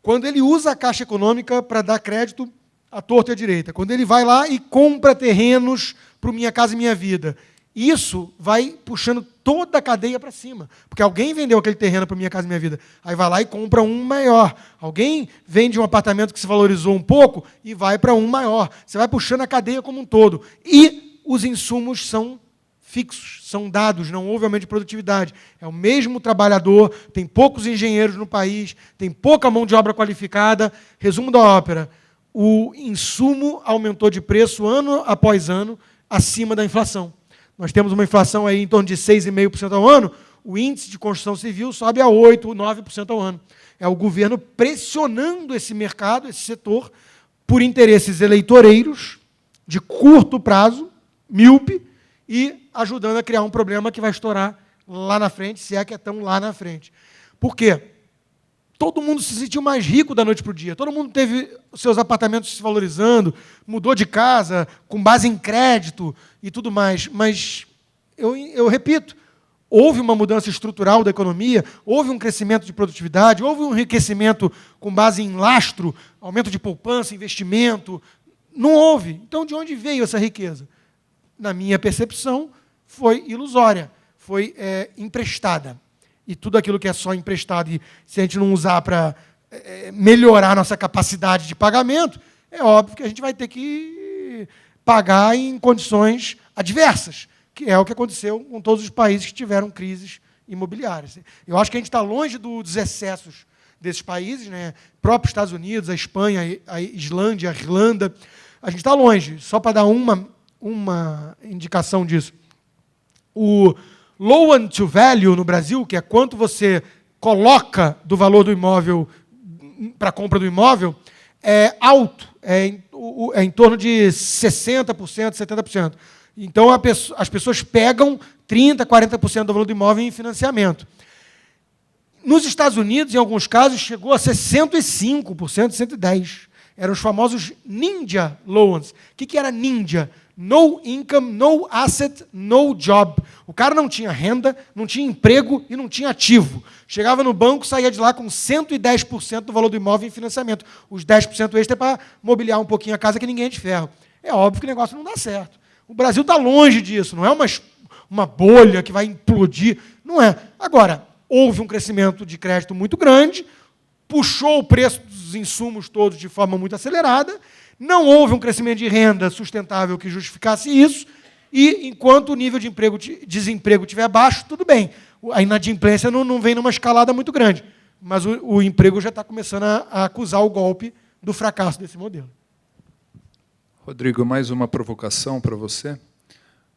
Quando ele usa a Caixa Econômica para dar crédito à torta e à direita, quando ele vai lá e compra terrenos para o Minha Casa Minha Vida, isso vai puxando toda a cadeia para cima. Porque alguém vendeu aquele terreno para Minha Casa Minha Vida, aí vai lá e compra um maior. Alguém vende um apartamento que se valorizou um pouco e vai para um maior. Você vai puxando a cadeia como um todo. E os insumos são fixos, são dados, não houve aumento de produtividade. É o mesmo trabalhador, tem poucos engenheiros no país, tem pouca mão de obra qualificada. Resumo da ópera, o insumo aumentou de preço ano após ano, acima da inflação. Nós temos uma inflação aí em torno de 6,5% ao ano, o índice de construção civil sobe a 8%, 9% ao ano. É o governo pressionando esse mercado, esse setor, por interesses eleitoreiros de curto prazo, míope, e ajudando a criar um problema que vai estourar lá na frente, se é que é tão lá na frente. Por quê? Todo mundo se sentiu mais rico da noite para o dia. Todo mundo teve os seus apartamentos se valorizando, mudou de casa, com base em crédito e tudo mais. Mas, eu repito, houve uma mudança estrutural da economia, houve um crescimento de produtividade, houve um enriquecimento com base em lastro, aumento de poupança, investimento. Não houve. Então, de onde veio essa riqueza? Na minha percepção, foi ilusória, foi emprestada. E tudo aquilo que é só emprestado, e se a gente não usar para melhorar nossa capacidade de pagamento, é óbvio que a gente vai ter que pagar em condições adversas, que é o que aconteceu com todos os países que tiveram crises imobiliárias. Eu acho que a gente está longe dos excessos desses países, né? Próprios Estados Unidos, a Espanha, a Islândia, a Irlanda, a gente está longe. Só para dar uma indicação disso. O loan to value no Brasil, que é quanto você coloca do valor do imóvel para a compra do imóvel, é alto, é em torno de 60%, 70%. Então, as pessoas pegam 30%, 40% do valor do imóvel em financiamento. Nos Estados Unidos, em alguns casos, chegou a ser 105%, 110%. Eram os famosos ninja loans. O que era ninja? No income, no asset, no job. O cara não tinha renda, não tinha emprego e não tinha ativo. Chegava no banco, saía de lá com 110% do valor do imóvel em financiamento. Os 10% extra é para mobiliar um pouquinho a casa, que ninguém é de ferro. É óbvio que o negócio não dá certo. O Brasil está longe disso, não é uma bolha que vai implodir. Não é. Agora, houve um crescimento de crédito muito grande, puxou o preço dos insumos todos de forma muito acelerada, não houve um crescimento de renda sustentável que justificasse isso, e enquanto o nível de desemprego estiver baixo, tudo bem. A inadimplência não vem numa escalada muito grande, mas o emprego já está começando a acusar o golpe do fracasso desse modelo. Rodrigo, mais uma provocação para você.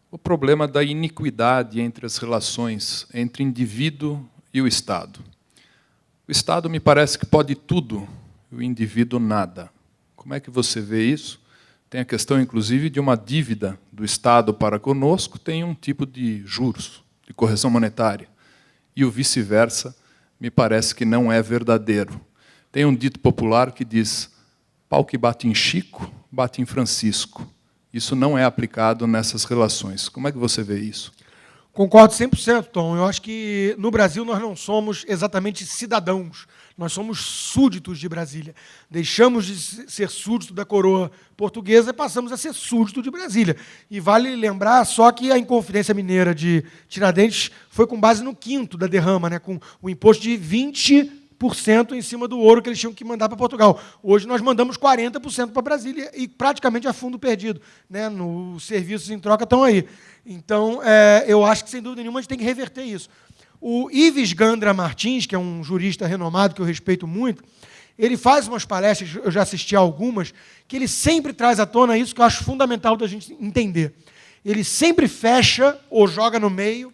O problema da iniquidade entre as relações entre indivíduo e o Estado. O Estado me parece que pode tudo, e o indivíduo nada. Como é que você vê isso? Tem a questão, inclusive, de uma dívida do Estado para conosco, tem um tipo de juros, de correção monetária. E o vice-versa, me parece que não é verdadeiro. Tem um dito popular que diz: pau que bate em Chico, bate em Francisco. Isso não é aplicado nessas relações. Como é que você vê isso? Concordo 100%, Tom. Eu acho que no Brasil nós não somos exatamente cidadãos, nós somos súditos de Brasília. Deixamos de ser súdito da coroa portuguesa e passamos a ser súdito de Brasília. E vale lembrar só que a Inconfidência Mineira de Tiradentes foi com base no quinto da derrama, né, com o imposto de 20% em cima do ouro que eles tinham que mandar para Portugal. Hoje nós mandamos 40% para Brasília e praticamente a fundo perdido, né? Os serviços em troca estão aí. Então, eu acho que, sem dúvida nenhuma, a gente tem que reverter isso. O Ives Gandra Martins, que é um jurista renomado, que eu respeito muito, ele faz umas palestras, eu já assisti a algumas, que ele sempre traz à tona isso que eu acho fundamental da gente entender. Ele sempre fecha ou joga no meio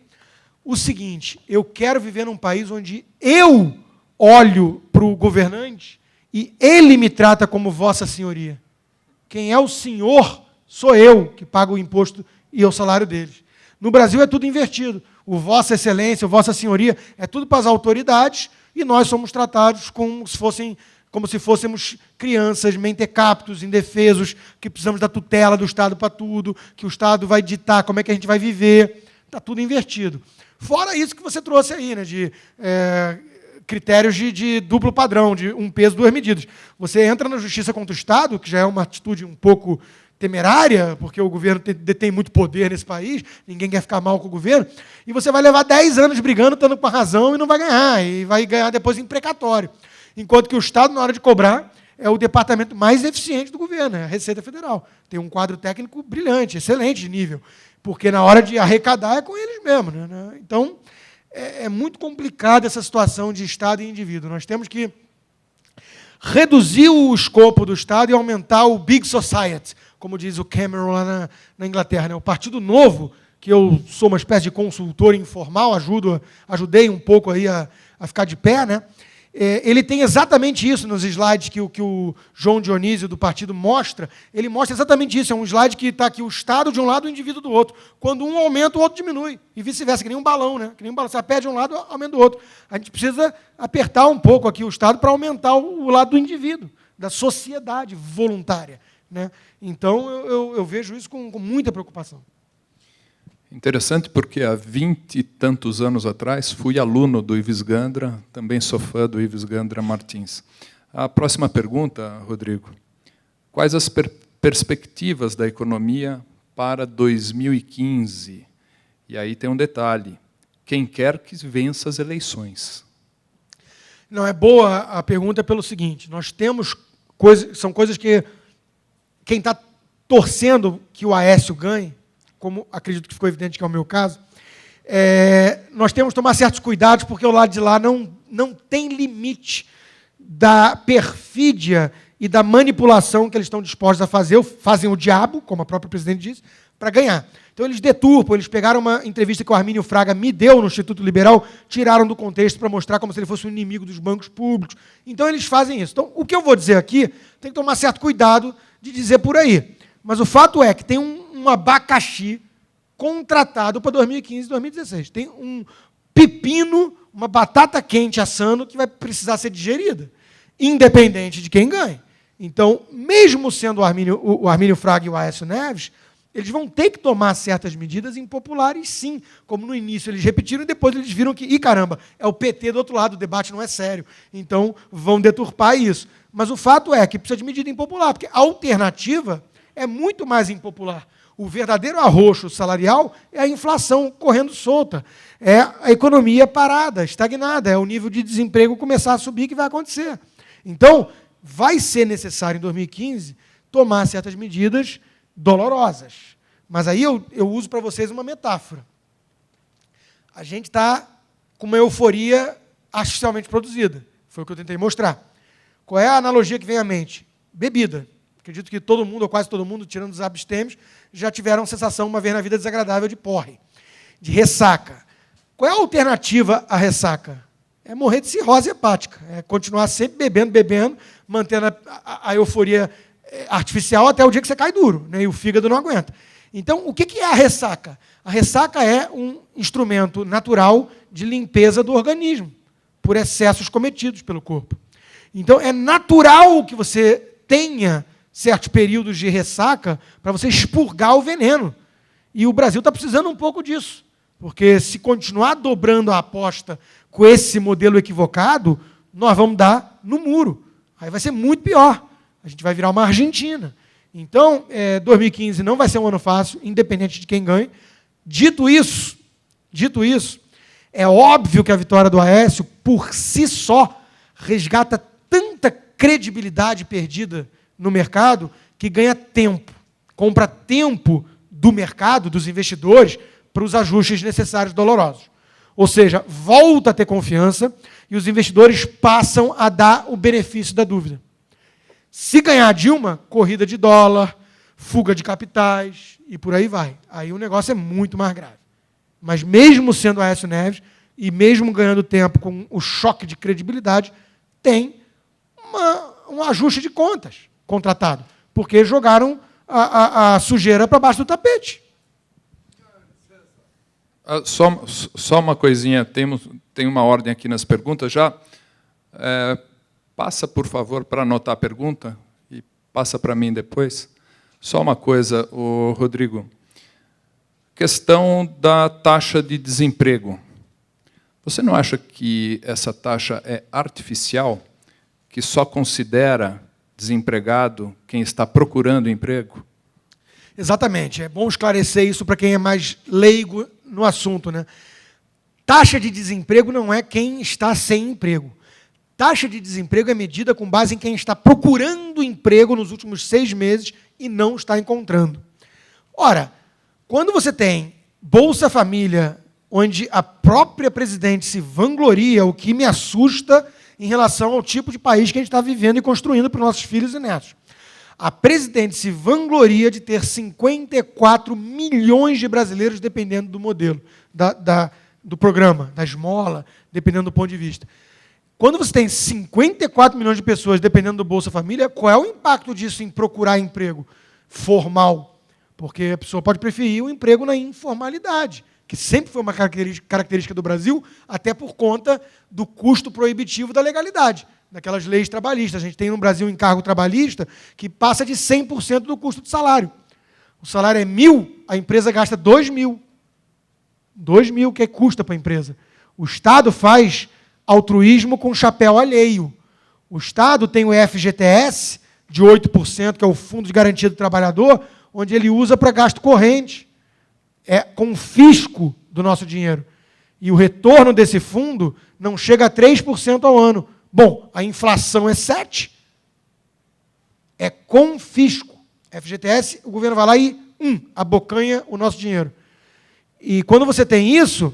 o seguinte: eu quero viver num país onde eu olho para o governante e ele me trata como Vossa Senhoria. Quem é o senhor sou eu, que pago o imposto e o salário deles. No Brasil é tudo invertido. O Vossa Excelência, o Vossa Senhoria, é tudo para as autoridades e nós somos tratados como se fôssemos crianças, mentecaptos, indefesos, que precisamos da tutela do Estado para tudo, que o Estado vai ditar como é que a gente vai viver. Está tudo invertido. Fora isso que você trouxe aí, né, de critérios de duplo padrão, de um peso, duas medidas. Você entra na justiça contra o Estado, que já é uma atitude um pouco temerária, porque o governo detém muito poder nesse país, ninguém quer ficar mal com o governo, e você vai levar 10 anos brigando, estando com a razão, e não vai ganhar, e vai ganhar depois em precatório. Enquanto que o Estado, na hora de cobrar, é o departamento mais eficiente do governo, é a Receita Federal. Tem um quadro técnico brilhante, excelente de nível, porque na hora de arrecadar é com eles mesmo. Né? Então, é muito complicada essa situação de Estado e indivíduo. Nós temos que reduzir o escopo do Estado e aumentar o Big Society, como diz o Cameron lá na Inglaterra. Né? O Partido Novo que eu sou uma espécie de consultor informal, ajudei um pouco aí a ficar de pé, né? Ele tem exatamente isso nos slides que o João Dionísio, do partido, mostra. Ele mostra exatamente isso. É um slide que está aqui o Estado de um lado e o indivíduo do outro. Quando um aumenta, o outro diminui. E vice-versa, que nem um balão, né? Que nem um balão. Você aperta de um lado, aumenta do outro. A gente precisa apertar um pouco aqui o Estado para aumentar o lado do indivíduo, da sociedade voluntária, né? Então, eu vejo isso com muita preocupação. Interessante porque há 20 e tantos anos atrás fui aluno do Ives Gandra, também sou fã do Ives Gandra Martins. A próxima pergunta, Rodrigo. Quais as perspectivas da economia para 2015? E aí tem um detalhe. Quem quer que vença as eleições? Não, é boa a pergunta pelo seguinte, nós temos coisas, são coisas que quem está torcendo que o Aécio ganhe, como acredito que ficou evidente que é o meu caso, nós temos que tomar certos cuidados, porque o lado de lá não tem limite da perfídia e da manipulação que eles estão dispostos a fazer, fazem o diabo, como a própria presidente disse, para ganhar. Então, eles deturpam, eles pegaram uma entrevista que o Armínio Fraga me deu no Instituto Liberal, tiraram do contexto para mostrar como se ele fosse um inimigo dos bancos públicos. Então, eles fazem isso. Então, o que eu vou dizer aqui, tem que tomar certo cuidado de dizer por aí. Mas o fato é que tem um abacaxi contratado para 2015 e 2016. Tem um pepino, uma batata quente assando que vai precisar ser digerida, independente de quem ganhe. Então, mesmo sendo o Armínio Fraga e o Aécio Neves, eles vão ter que tomar certas medidas impopulares, sim. Como no início eles repetiram e depois eles viram que, caramba, é o PT do outro lado, o debate não é sério. Então, vão deturpar isso. Mas o fato é que precisa de medida impopular, porque a alternativa é muito mais impopular. O verdadeiro arroxo salarial é a inflação correndo solta, é a economia parada, estagnada, é o nível de desemprego começar a subir que vai acontecer. Então, vai ser necessário, em 2015, tomar certas medidas dolorosas. Mas aí eu uso para vocês uma metáfora. A gente está com uma euforia artificialmente produzida. Foi o que eu tentei mostrar. Qual é a analogia que vem à mente? Bebida. Acredito que todo mundo, ou quase todo mundo, tirando os abstêmios, já tiveram sensação, uma vez na vida, desagradável de porre, de ressaca. Qual é a alternativa à ressaca? É morrer de cirrose hepática. É continuar sempre bebendo, mantendo a euforia artificial até o dia que você cai duro, né, e o fígado não aguenta. Então, o que é a ressaca? A ressaca é um instrumento natural de limpeza do organismo, por excessos cometidos pelo corpo. Então, é natural que você tenha certos períodos de ressaca para você expurgar o veneno. E o Brasil está precisando um pouco disso, porque se continuar dobrando a aposta com esse modelo equivocado, nós vamos dar no muro. Aí vai ser muito pior. A gente vai virar uma Argentina. Então, 2015 não vai ser um ano fácil, independente de quem ganhe. Dito isso, é óbvio que a vitória do Aécio, por si só, resgata tanta credibilidade perdida no mercado que ganha tempo, compra tempo do mercado, dos investidores, para os ajustes necessários dolorosos. Ou seja, volta a ter confiança e os investidores passam a dar o benefício da dúvida. Se ganhar a Dilma, corrida de dólar, fuga de capitais e por aí vai. Aí o negócio é muito mais grave. Mas mesmo sendo Aécio Neves e mesmo ganhando tempo com o choque de credibilidade, tem um ajuste de contas contratado, porque jogaram a sujeira para baixo do tapete. Só uma coisinha, tem uma ordem aqui nas perguntas já. Passa, por favor, para anotar a pergunta e passa para mim depois. Só uma coisa, Rodrigo. Questão da taxa de desemprego. Você não acha que essa taxa é artificial, que só considera desempregado quem está procurando emprego? Exatamente. É bom esclarecer isso para quem é mais leigo no assunto, né? Taxa de desemprego não é quem está sem emprego. Taxa de desemprego é medida com base em quem está procurando emprego nos últimos 6 meses e não está encontrando. Ora, quando você tem Bolsa Família, onde a própria presidente se vangloria, o que me assusta em relação ao tipo de país que a gente está vivendo e construindo para os nossos filhos e netos. A presidente se vangloria de ter 54 milhões de brasileiros dependendo do modelo, do programa, da esmola, dependendo do ponto de vista. Quando você tem 54 milhões de pessoas dependendo do Bolsa Família, qual é o impacto disso em procurar emprego formal? Porque a pessoa pode preferir o emprego na informalidade, que sempre foi uma característica do Brasil, até por conta do custo proibitivo da legalidade, daquelas leis trabalhistas. A gente tem no Brasil um encargo trabalhista que passa de 100% do custo do salário. O salário é 1.000, a empresa gasta 2.000. 2.000 que custa para a empresa. O Estado faz altruísmo com chapéu alheio. O Estado tem o FGTS de 8%, que é o Fundo de Garantia do Trabalhador, onde ele usa para gasto corrente. É confisco do nosso dinheiro. E o retorno desse fundo não chega a 3% ao ano. Bom, a inflação é 7%. É confisco. FGTS, o governo vai lá e abocanha o nosso dinheiro. E quando você tem isso,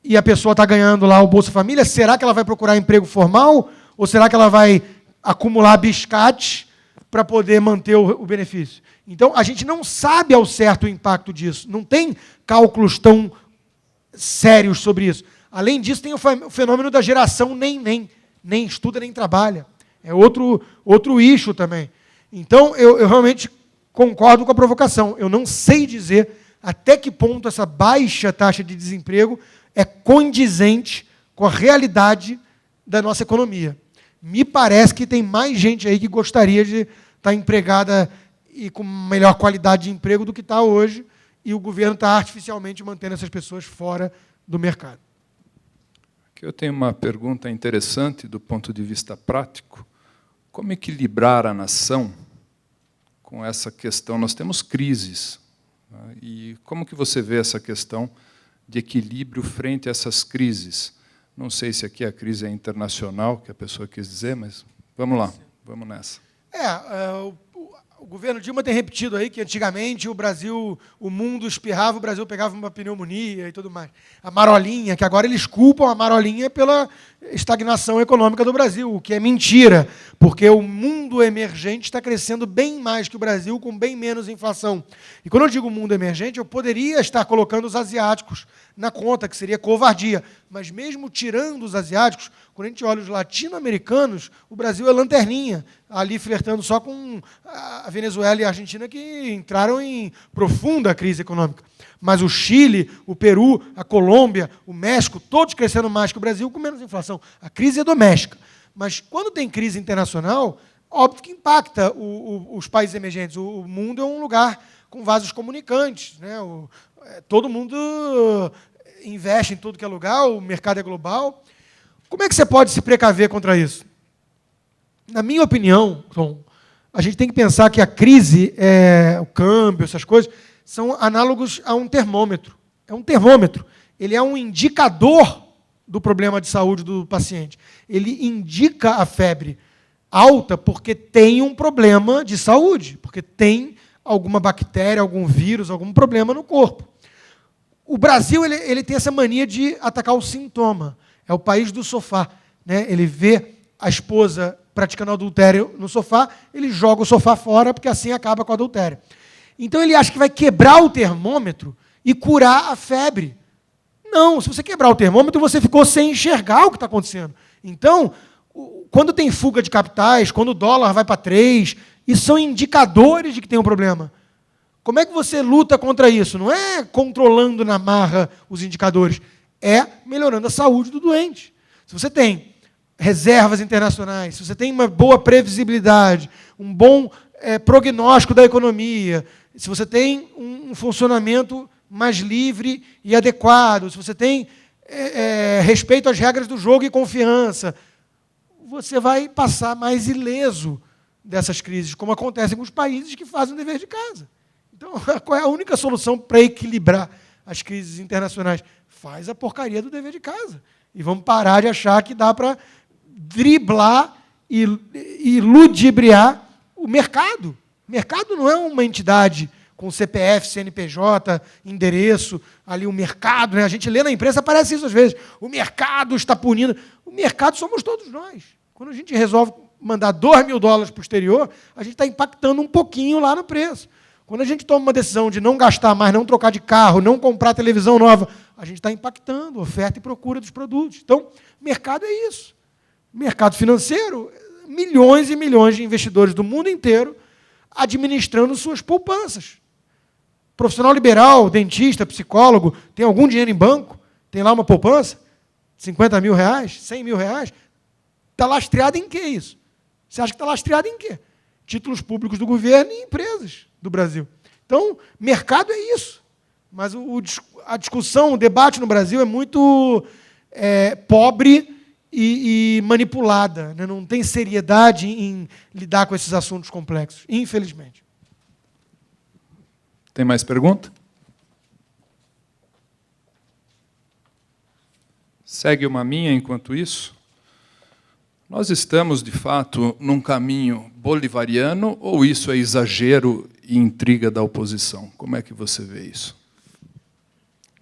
e a pessoa está ganhando lá o Bolsa Família, será que ela vai procurar emprego formal? Ou será que ela vai acumular biscates para poder manter o benefício? Então, a gente não sabe ao certo o impacto disso. Não tem cálculos tão sérios sobre isso. Além disso, tem o fenômeno da geração nem estuda, nem trabalha. É outro issue também. Então, eu realmente concordo com a provocação. Eu não sei dizer até que ponto essa baixa taxa de desemprego é condizente com a realidade da nossa economia. Me parece que tem mais gente aí que gostaria de estar empregada e com melhor qualidade de emprego do que está hoje, e o governo está artificialmente mantendo essas pessoas fora do mercado. Aqui eu tenho uma pergunta interessante do ponto de vista prático. Como equilibrar a nação com essa questão? Nós temos crises, né? E como que você vê essa questão de equilíbrio frente a essas crises? Não sei se aqui a crise é internacional, que a pessoa quis dizer, mas vamos lá, vamos nessa. O governo Dilma tem repetido aí que antigamente o mundo espirrava, o Brasil pegava uma pneumonia e tudo mais. A marolinha, que agora eles culpam a marolinha pela estagnação econômica do Brasil, o que é mentira, porque o mundo emergente está crescendo bem mais que o Brasil, com bem menos inflação. E quando eu digo mundo emergente, eu poderia estar colocando os asiáticos na conta, que seria covardia. Mas mesmo tirando os asiáticos, quando a gente olha os latino-americanos, o Brasil é lanterninha, ali flertando só com a Venezuela e a Argentina, que entraram em profunda crise econômica. Mas o Chile, o Peru, a Colômbia, o México, todos crescendo mais que o Brasil, com menos inflação. A crise é doméstica. Mas quando tem crise internacional, óbvio que impacta os países emergentes. O mundo é um lugar com vasos comunicantes, né? Todo mundo investe em tudo que é lugar, o mercado é global. Como é que você pode se precaver contra isso? Na minha opinião, Tom, a gente tem que pensar que a crise, o câmbio, essas coisas, são análogos a um termômetro. É um termômetro. Ele é um indicador do problema de saúde do paciente. Ele indica a febre alta porque tem um problema de saúde, porque tem alguma bactéria, algum vírus, algum problema no corpo. O Brasil ele tem essa mania de atacar o sintoma. É o país do sofá, né? Ele vê a esposa praticando adultério no sofá, ele joga o sofá fora, porque assim acaba com o adultério. Então ele acha que vai quebrar o termômetro e curar a febre. Não, se você quebrar o termômetro, você ficou sem enxergar o que está acontecendo. Então, quando tem fuga de capitais, quando o dólar vai para 3, isso são indicadores de que tem um problema. Como é que você luta contra isso? Não é controlando na marra os indicadores, é melhorando a saúde do doente. Se você tem reservas internacionais, se você tem uma boa previsibilidade, um bom prognóstico da economia, se você tem um funcionamento mais livre e adequado, se você tem respeito às regras do jogo e confiança, você vai passar mais ileso dessas crises, como acontece com os países que fazem o dever de casa. Então, qual é a única solução para equilibrar as crises internacionais? Faz a porcaria do dever de casa. E vamos parar de achar que dá para driblar e ludibriar o mercado. O mercado não é uma entidade com CPF, CNPJ, endereço, ali o mercado, né? A gente lê na imprensa, aparece isso às vezes. O mercado está punindo. O mercado somos todos nós. Quando a gente resolve mandar $2.000 para o exterior, a gente está impactando um pouquinho lá no preço. Quando a gente toma uma decisão de não gastar mais, não trocar de carro, não comprar televisão nova, a gente está impactando oferta e procura dos produtos. Então, mercado é isso. Mercado financeiro, milhões e milhões de investidores do mundo inteiro administrando suas poupanças. Profissional liberal, dentista, psicólogo, tem algum dinheiro em banco? Tem lá uma poupança? 50 mil reais? 100 mil reais? Está lastreado em quê isso? Você acha que está lastreado em quê? Títulos públicos do governo e empresas do Brasil. Então, mercado é isso. Mas a discussão, o debate no Brasil é muito pobre e manipulada. Né? Não tem seriedade em lidar com esses assuntos complexos, infelizmente. Tem mais pergunta? Segue uma minha enquanto isso. Nós estamos, de fato, num caminho bolivariano ou isso é exagero e intriga da oposição? Como é que você vê isso?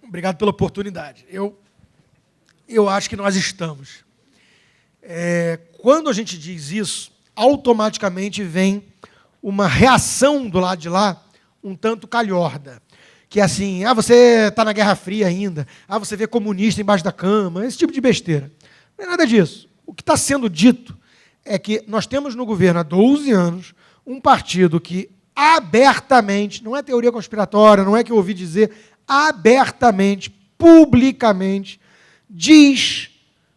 Obrigado pela oportunidade. Eu acho que nós estamos. Quando a gente diz isso, automaticamente vem uma reação do lado de lá, um tanto calhorda. Que é assim, você está na Guerra Fria ainda, você vê comunista embaixo da cama, esse tipo de besteira. Não é nada disso. O que está sendo dito é que nós temos no governo há 12 anos um partido que abertamente, não é teoria conspiratória, não é que eu ouvi dizer, abertamente, publicamente, diz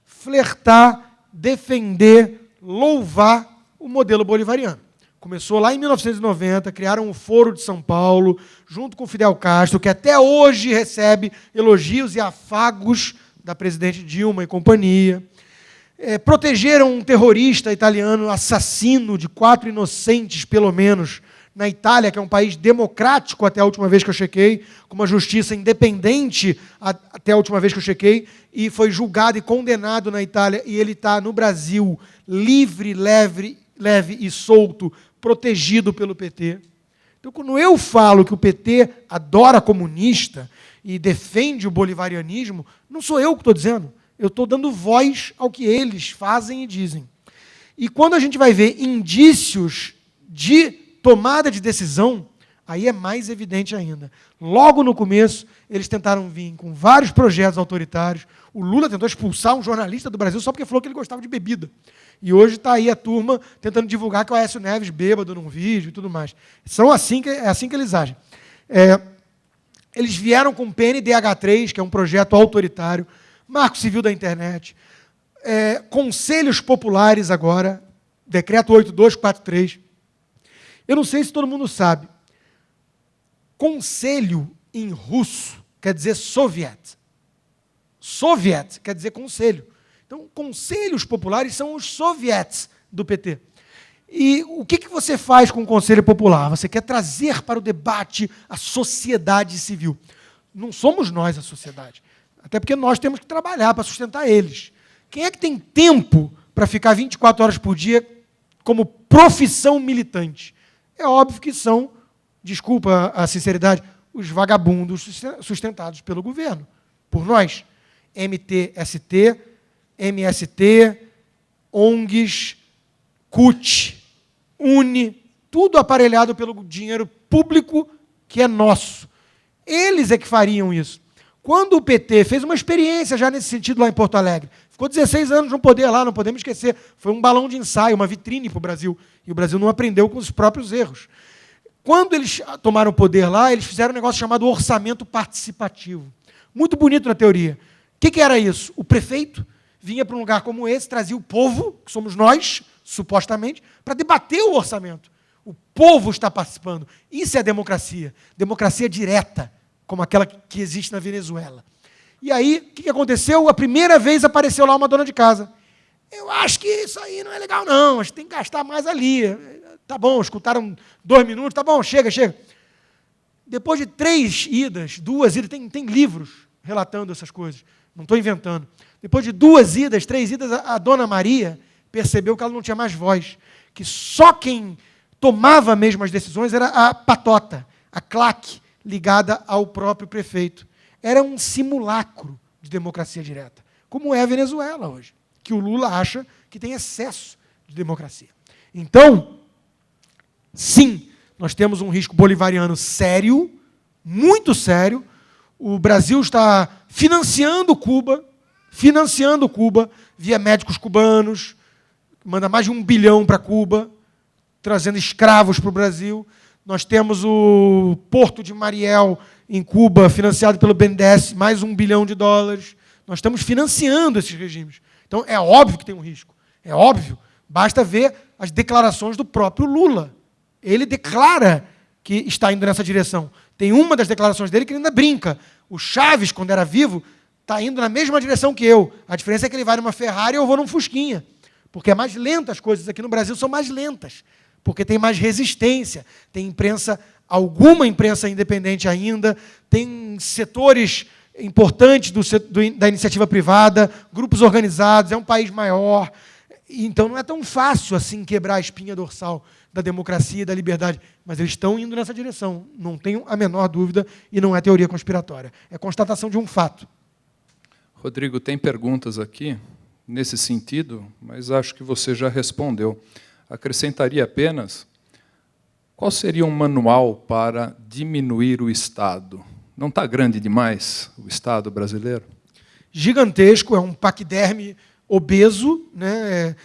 flertar, defender, louvar o modelo bolivariano. Começou lá em 1990, criaram o Foro de São Paulo, junto com Fidel Castro, que até hoje recebe elogios e afagos da presidente Dilma e companhia. Protegeram um terrorista italiano, assassino de 4 inocentes, pelo menos, na Itália, que é um país democrático até a última vez que eu chequei, com uma justiça independente até a última vez que eu chequei, e foi julgado e condenado na Itália, e ele está no Brasil, livre, leve e solto, protegido pelo PT. Então, quando eu falo que o PT adora comunista e defende o bolivarianismo, não sou eu que estou dizendo. Eu estou dando voz ao que eles fazem e dizem. E quando a gente vai ver indícios de tomada de decisão, aí é mais evidente ainda. Logo no começo, eles tentaram vir com vários projetos autoritários. O Lula tentou expulsar um jornalista do Brasil só porque falou que ele gostava de bebida. E hoje está aí a turma tentando divulgar que o Aécio Neves bêbado num vídeo e tudo mais. É assim que eles agem. Eles vieram com o PNDH3, que é um projeto autoritário, Marco Civil da Internet, conselhos populares agora, Decreto 8243. Eu não sei se todo mundo sabe. Conselho, em russo, quer dizer soviet. Soviet quer dizer conselho. Então, conselhos populares são os soviets do PT. E o que você faz com o Conselho Popular? Você quer trazer para o debate a sociedade civil. Não somos nós a sociedade. Até porque nós temos que trabalhar para sustentar eles. Quem é que tem tempo para ficar 24 horas por dia como profissão militante? É óbvio que são, desculpa a sinceridade, os vagabundos sustentados pelo governo, por nós. MTST, MST, ONGs, CUT, UNE, tudo aparelhado pelo dinheiro público que é nosso. Eles é que fariam isso. Quando o PT fez uma experiência já nesse sentido lá em Porto Alegre, ficou 16 anos no poder lá, não podemos esquecer, foi um balão de ensaio, uma vitrine para o Brasil, e o Brasil não aprendeu com os próprios erros. Quando eles tomaram o poder lá, eles fizeram um negócio chamado orçamento participativo. Muito bonito na teoria. O que era isso? O prefeito vinha para um lugar como esse, trazia o povo, que somos nós, supostamente, para debater o orçamento. O povo está participando. Isso é democracia. Democracia direta, como aquela que existe na Venezuela. E aí, o que aconteceu? A primeira vez apareceu lá uma dona de casa. Eu acho que isso aí não é legal, não. A gente tem que gastar mais ali. Tá bom, escutaram 2 minutos, tá bom, chega. Depois de 3 idas, 2 idas, tem livros relatando essas coisas. Não estou inventando. Depois de 2 idas, 3 idas, a dona Maria percebeu que ela não tinha mais voz. Que só quem tomava mesmo as decisões era a patota, a claque, ligada ao próprio prefeito. Era um simulacro de democracia direta, como é a Venezuela hoje, que o Lula acha que tem excesso de democracia. Então, sim, nós temos um risco bolivariano sério, muito sério. O Brasil está financiando Cuba via médicos cubanos, manda mais de 1 bilhão para Cuba, trazendo escravos para o Brasil. Nós temos o Porto de Mariel, em Cuba, financiado pelo BNDES, mais $1 bilhão. Nós estamos financiando esses regimes. Então, é óbvio que tem um risco. É óbvio. Basta ver as declarações do próprio Lula. Ele declara que está indo nessa direção. Tem uma das declarações dele que ele ainda brinca. O Chaves, quando era vivo, está indo na mesma direção que eu. A diferença é que ele vai numa Ferrari e eu vou num Fusquinha. Porque é mais lenta, as coisas aqui no Brasil são mais lentas. Porque tem mais resistência. Tem imprensa, alguma imprensa independente ainda, tem setores importantes da iniciativa privada, grupos organizados, é um país maior. Então não é tão fácil assim quebrar a espinha dorsal da democracia e da liberdade, mas eles estão indo nessa direção, não tenho a menor dúvida, e não é teoria conspiratória, é constatação de um fato. Rodrigo, tem perguntas aqui nesse sentido, mas acho que você já respondeu. Acrescentaria apenas, qual seria um manual para diminuir o Estado? Não está grande demais o Estado brasileiro? Gigantesco, é um paquiderme obeso, né?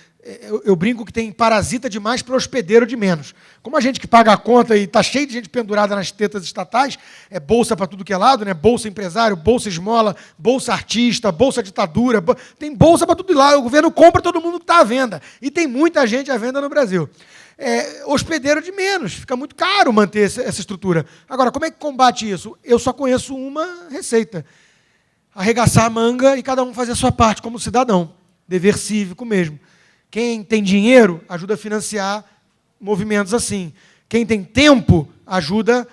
Eu brinco que tem parasita demais para hospedeiro de menos. Como a gente que paga a conta e está cheio de gente pendurada nas tetas estatais, é bolsa para tudo que é lado, né? Bolsa empresário, bolsa esmola, bolsa artista, bolsa ditadura, tem bolsa para tudo lá. O governo compra todo mundo que está à venda. E tem muita gente à venda no Brasil. Hospedeiro de menos, fica muito caro manter essa estrutura. Agora, como é que combate isso? Eu só conheço uma receita. Arregaçar a manga e cada um fazer a sua parte como cidadão. Dever cívico mesmo. Quem tem dinheiro ajuda a financiar movimentos assim. Quem tem tempo ajuda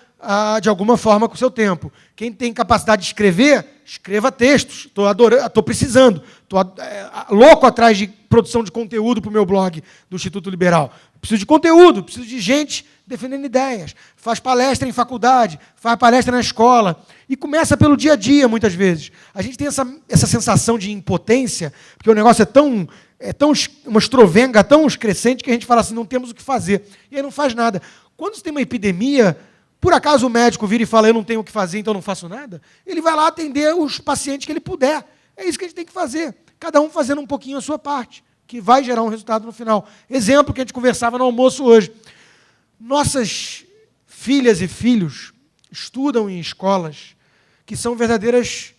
de alguma forma com o seu tempo. Quem tem capacidade de escrever, escreva textos. Estou precisando. Estou louco atrás de produção de conteúdo para o meu blog do Instituto Liberal. Preciso de conteúdo, preciso de gente defendendo ideias. Faz palestra em faculdade, faz palestra na escola. E começa pelo dia a dia, muitas vezes. A gente tem essa sensação de impotência, porque o negócio é tão uma estrovenga, tão excrescente, que a gente fala assim, não temos o que fazer. E aí não faz nada. Quando você tem uma epidemia, por acaso o médico vira e fala, eu não tenho o que fazer, então não faço nada, ele vai lá atender os pacientes que ele puder. É isso que a gente tem que fazer. Cada um fazendo um pouquinho a sua parte, que vai gerar um resultado no final. Exemplo que a gente conversava no almoço hoje. Nossas filhas e filhos estudam em escolas que são verdadeiras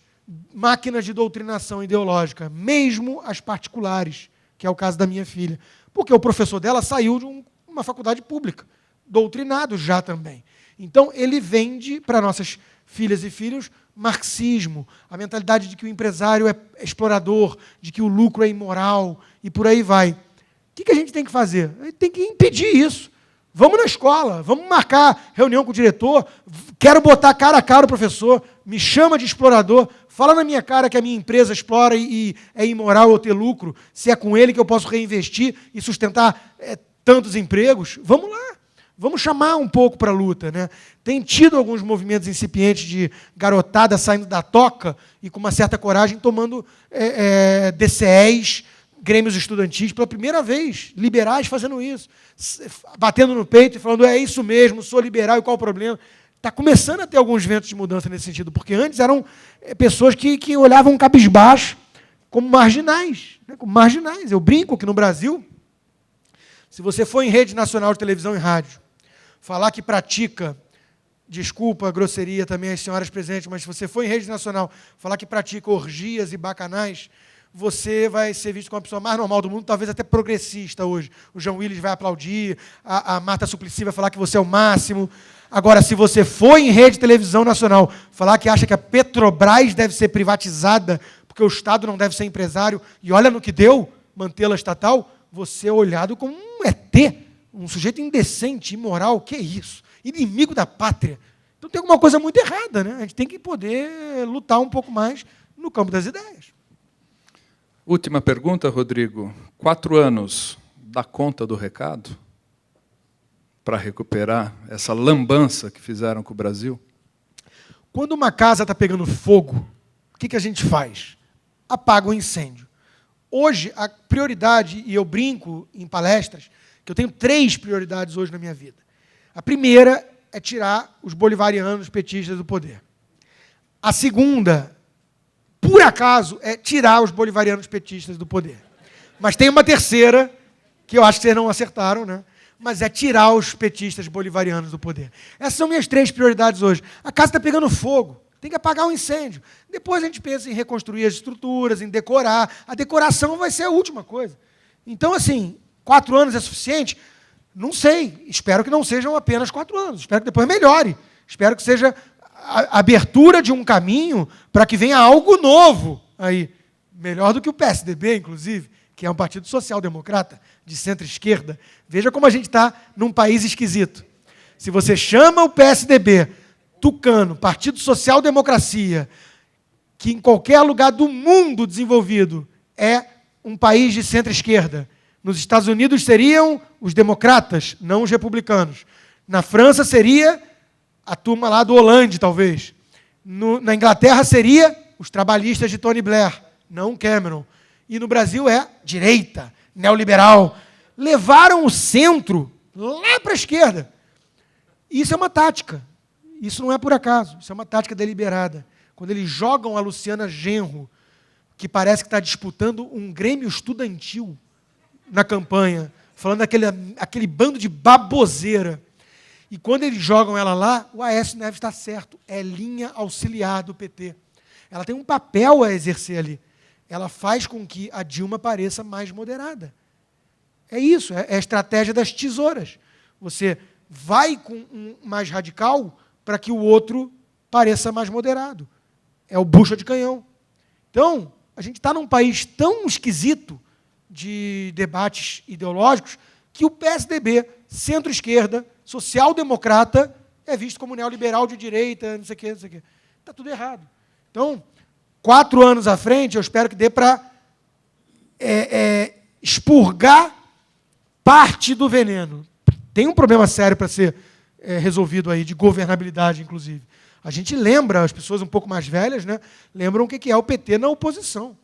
máquinas de doutrinação ideológica, mesmo as particulares, que é o caso da minha filha. Porque o professor dela saiu de uma faculdade pública, doutrinado já também. Então, ele vende para nossas filhas e filhos marxismo, a mentalidade de que o empresário é explorador, de que o lucro é imoral, e por aí vai. O que a gente tem que fazer? A gente tem que impedir isso. Vamos na escola, vamos marcar reunião com o diretor, quero botar cara a cara o professor, me chama de explorador, fala na minha cara que a minha empresa explora e é imoral eu ter lucro, se é com ele que eu posso reinvestir e sustentar tantos empregos. Vamos lá, vamos chamar um pouco para a luta, né? Tem tido alguns movimentos incipientes de garotada saindo da toca e com uma certa coragem tomando DCEs, grêmios estudantis, pela primeira vez, liberais fazendo isso, batendo no peito e falando, é isso mesmo, sou liberal e qual o problema? Está começando a ter alguns ventos de mudança nesse sentido, porque antes eram pessoas que olhavam cabisbaixo como marginais, né? Como marginais. Eu brinco que no Brasil, se você for em rede nacional de televisão e rádio, falar que pratica, desculpa a grosseria também às senhoras presentes, mas se você for em rede nacional, falar que pratica orgias e bacanais, você vai ser visto como a pessoa mais normal do mundo, talvez até progressista hoje. O João Willis vai aplaudir, a Marta Suplicy vai falar que você é o máximo. Agora, se você for em rede de televisão nacional falar que acha que a Petrobras deve ser privatizada porque o Estado não deve ser empresário, e olha no que deu mantê-la estatal, você é olhado como um ET, um sujeito indecente, imoral. Que é isso? Inimigo da pátria. Então tem alguma coisa muito errada, né? A gente tem que poder lutar um pouco mais no campo das ideias. Última pergunta, Rodrigo. 4 anos dá conta do recado para recuperar essa lambança que fizeram com o Brasil? Quando uma casa está pegando fogo, o que a gente faz? Apaga o incêndio. hoje, a prioridade, e eu brinco em palestras, que eu tenho 3 prioridades hoje na minha vida. A primeira é tirar os bolivarianos petistas do poder. A segunda, por acaso, é tirar os bolivarianos petistas do poder. Mas tem uma terceira, que eu acho que vocês não acertaram, né? Mas é tirar os petistas bolivarianos do poder. Essas são minhas 3 prioridades hoje. A casa está pegando fogo, tem que apagar o incêndio. Depois a gente pensa em reconstruir as estruturas, em decorar. A decoração vai ser a última coisa. Então, assim, 4 anos é suficiente? Não sei. Espero que não sejam apenas 4 anos. Espero que depois melhore. Espero que seja a abertura de um caminho para que venha algo novo aí. Melhor do que o PSDB, inclusive, que é um partido social-democrata, de centro-esquerda. Veja como a gente está num país esquisito. Se você chama o PSDB, tucano, Partido Social-Democracia, que em qualquer lugar do mundo desenvolvido é um país de centro-esquerda. Nos Estados Unidos seriam os democratas, não os republicanos. Na França seria a turma lá do Hollande, talvez. Na Inglaterra seria os trabalhistas de Tony Blair, não Cameron. E no Brasil é direita, neoliberal. Levaram o centro lá para a esquerda. Isso é uma tática. Isso não é por acaso. Isso é uma tática deliberada. Quando eles jogam a Luciana Genro, que parece que está disputando um Grêmio estudantil na campanha, falando aquele bando de baboseira. E quando eles jogam ela lá, o Aécio Neves está certo. É linha auxiliar do PT. Ela tem um papel a exercer ali. Ela faz com que a Dilma pareça mais moderada. É isso, é a estratégia das tesouras. Você vai com um mais radical para que o outro pareça mais moderado. É o bucha de canhão. Então, a gente está num país tão esquisito de debates ideológicos que o PSDB, centro-esquerda, social-democrata, é visto como neoliberal de direita, não sei o quê, não sei o quê. Está tudo errado. Então, 4 anos à frente, eu espero que dê para expurgar parte do veneno. Tem um problema sério para ser resolvido aí, de governabilidade, inclusive. A gente lembra, as pessoas um pouco mais velhas, né, lembram o que é o PT na oposição.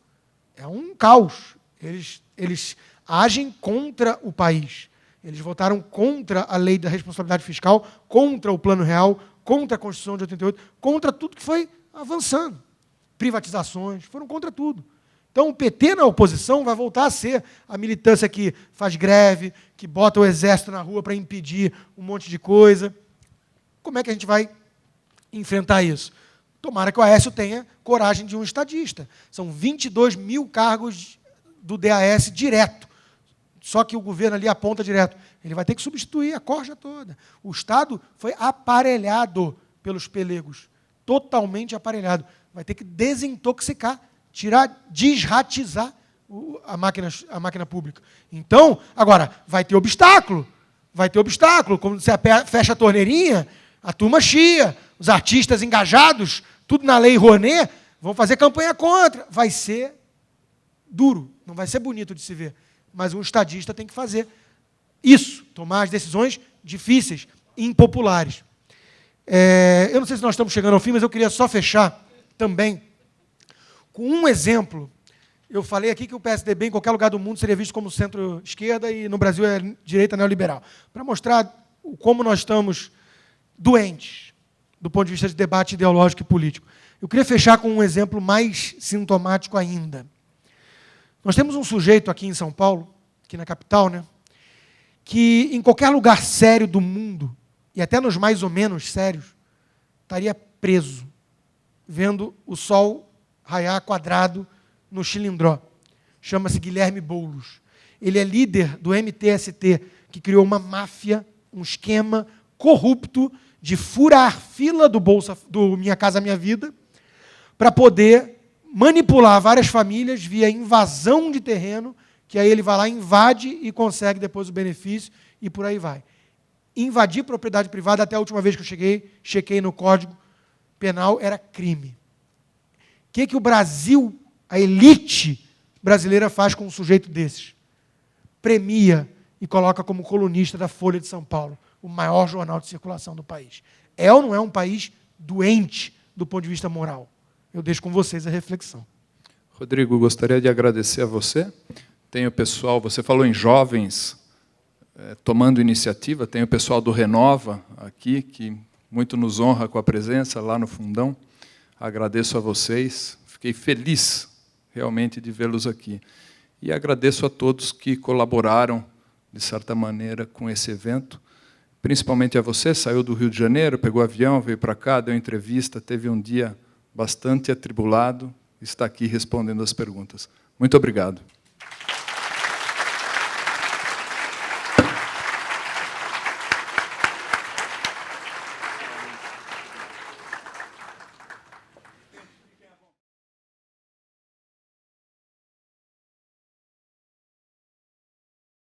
É um caos. Eles agem contra o país. Eles votaram contra a lei da responsabilidade fiscal, contra o Plano Real, contra a Constituição de 88, contra tudo que foi avançando. Privatizações, foram contra tudo. Então, o PT na oposição vai voltar a ser a militância que faz greve, que bota o exército na rua para impedir um monte de coisa. Como é que a gente vai enfrentar isso? Tomara que o Aécio tenha coragem de um estadista. São 22 mil cargos do DAS direto. Só que o governo ali aponta direto. Ele vai ter que substituir a corja toda. O Estado foi aparelhado pelos pelegos. Totalmente aparelhado. Vai ter que desintoxicar, desratizar a máquina pública. Então, agora, vai ter obstáculo. Vai ter obstáculo. Quando você fecha a torneirinha, a turma chia, os artistas engajados, tudo na lei Rouanet, vão fazer campanha contra. Vai ser duro, não vai ser bonito de se ver. Mas um estadista tem que fazer isso, tomar as decisões difíceis, impopulares. Eu não sei se nós estamos chegando ao fim, mas eu queria só fechar também com um exemplo. Eu falei aqui que o PSDB, em qualquer lugar do mundo, seria visto como centro-esquerda e no Brasil é direita neoliberal. Para mostrar como nós estamos doentes do ponto de vista de debate ideológico e político. Eu queria fechar com um exemplo mais sintomático ainda. Nós temos um sujeito aqui em São Paulo, aqui na capital, né, que em qualquer lugar sério do mundo, e até nos mais ou menos sérios, estaria preso, vendo o sol raiar quadrado no Chilindró. Chama-se Guilherme Boulos. Ele é líder do MTST, que criou uma máfia, um esquema corrupto de furar fila do Minha Casa Minha Vida para poder manipular várias famílias via invasão de terreno, que aí ele vai lá, invade e consegue depois o benefício e por aí vai. Invadir propriedade privada, até a última vez que eu chequei no Código Penal, era crime. O que o Brasil, a elite brasileira, faz com um sujeito desses? Premia e coloca como colunista da Folha de São Paulo, o maior jornal de circulação do país. É ou não é um país doente do ponto de vista moral? Eu deixo com vocês a reflexão. Rodrigo, gostaria de agradecer a você. Tem o pessoal, você falou em jovens tomando iniciativa, tem o pessoal do Renova aqui, que muito nos honra com a presença lá no fundão. Agradeço a vocês, fiquei feliz realmente de vê-los aqui. E agradeço a todos que colaboraram, de certa maneira, com esse evento, principalmente a você, saiu do Rio de Janeiro, pegou avião, veio para cá, deu entrevista, teve um dia bastante atribulado, está aqui respondendo as perguntas. Muito obrigado.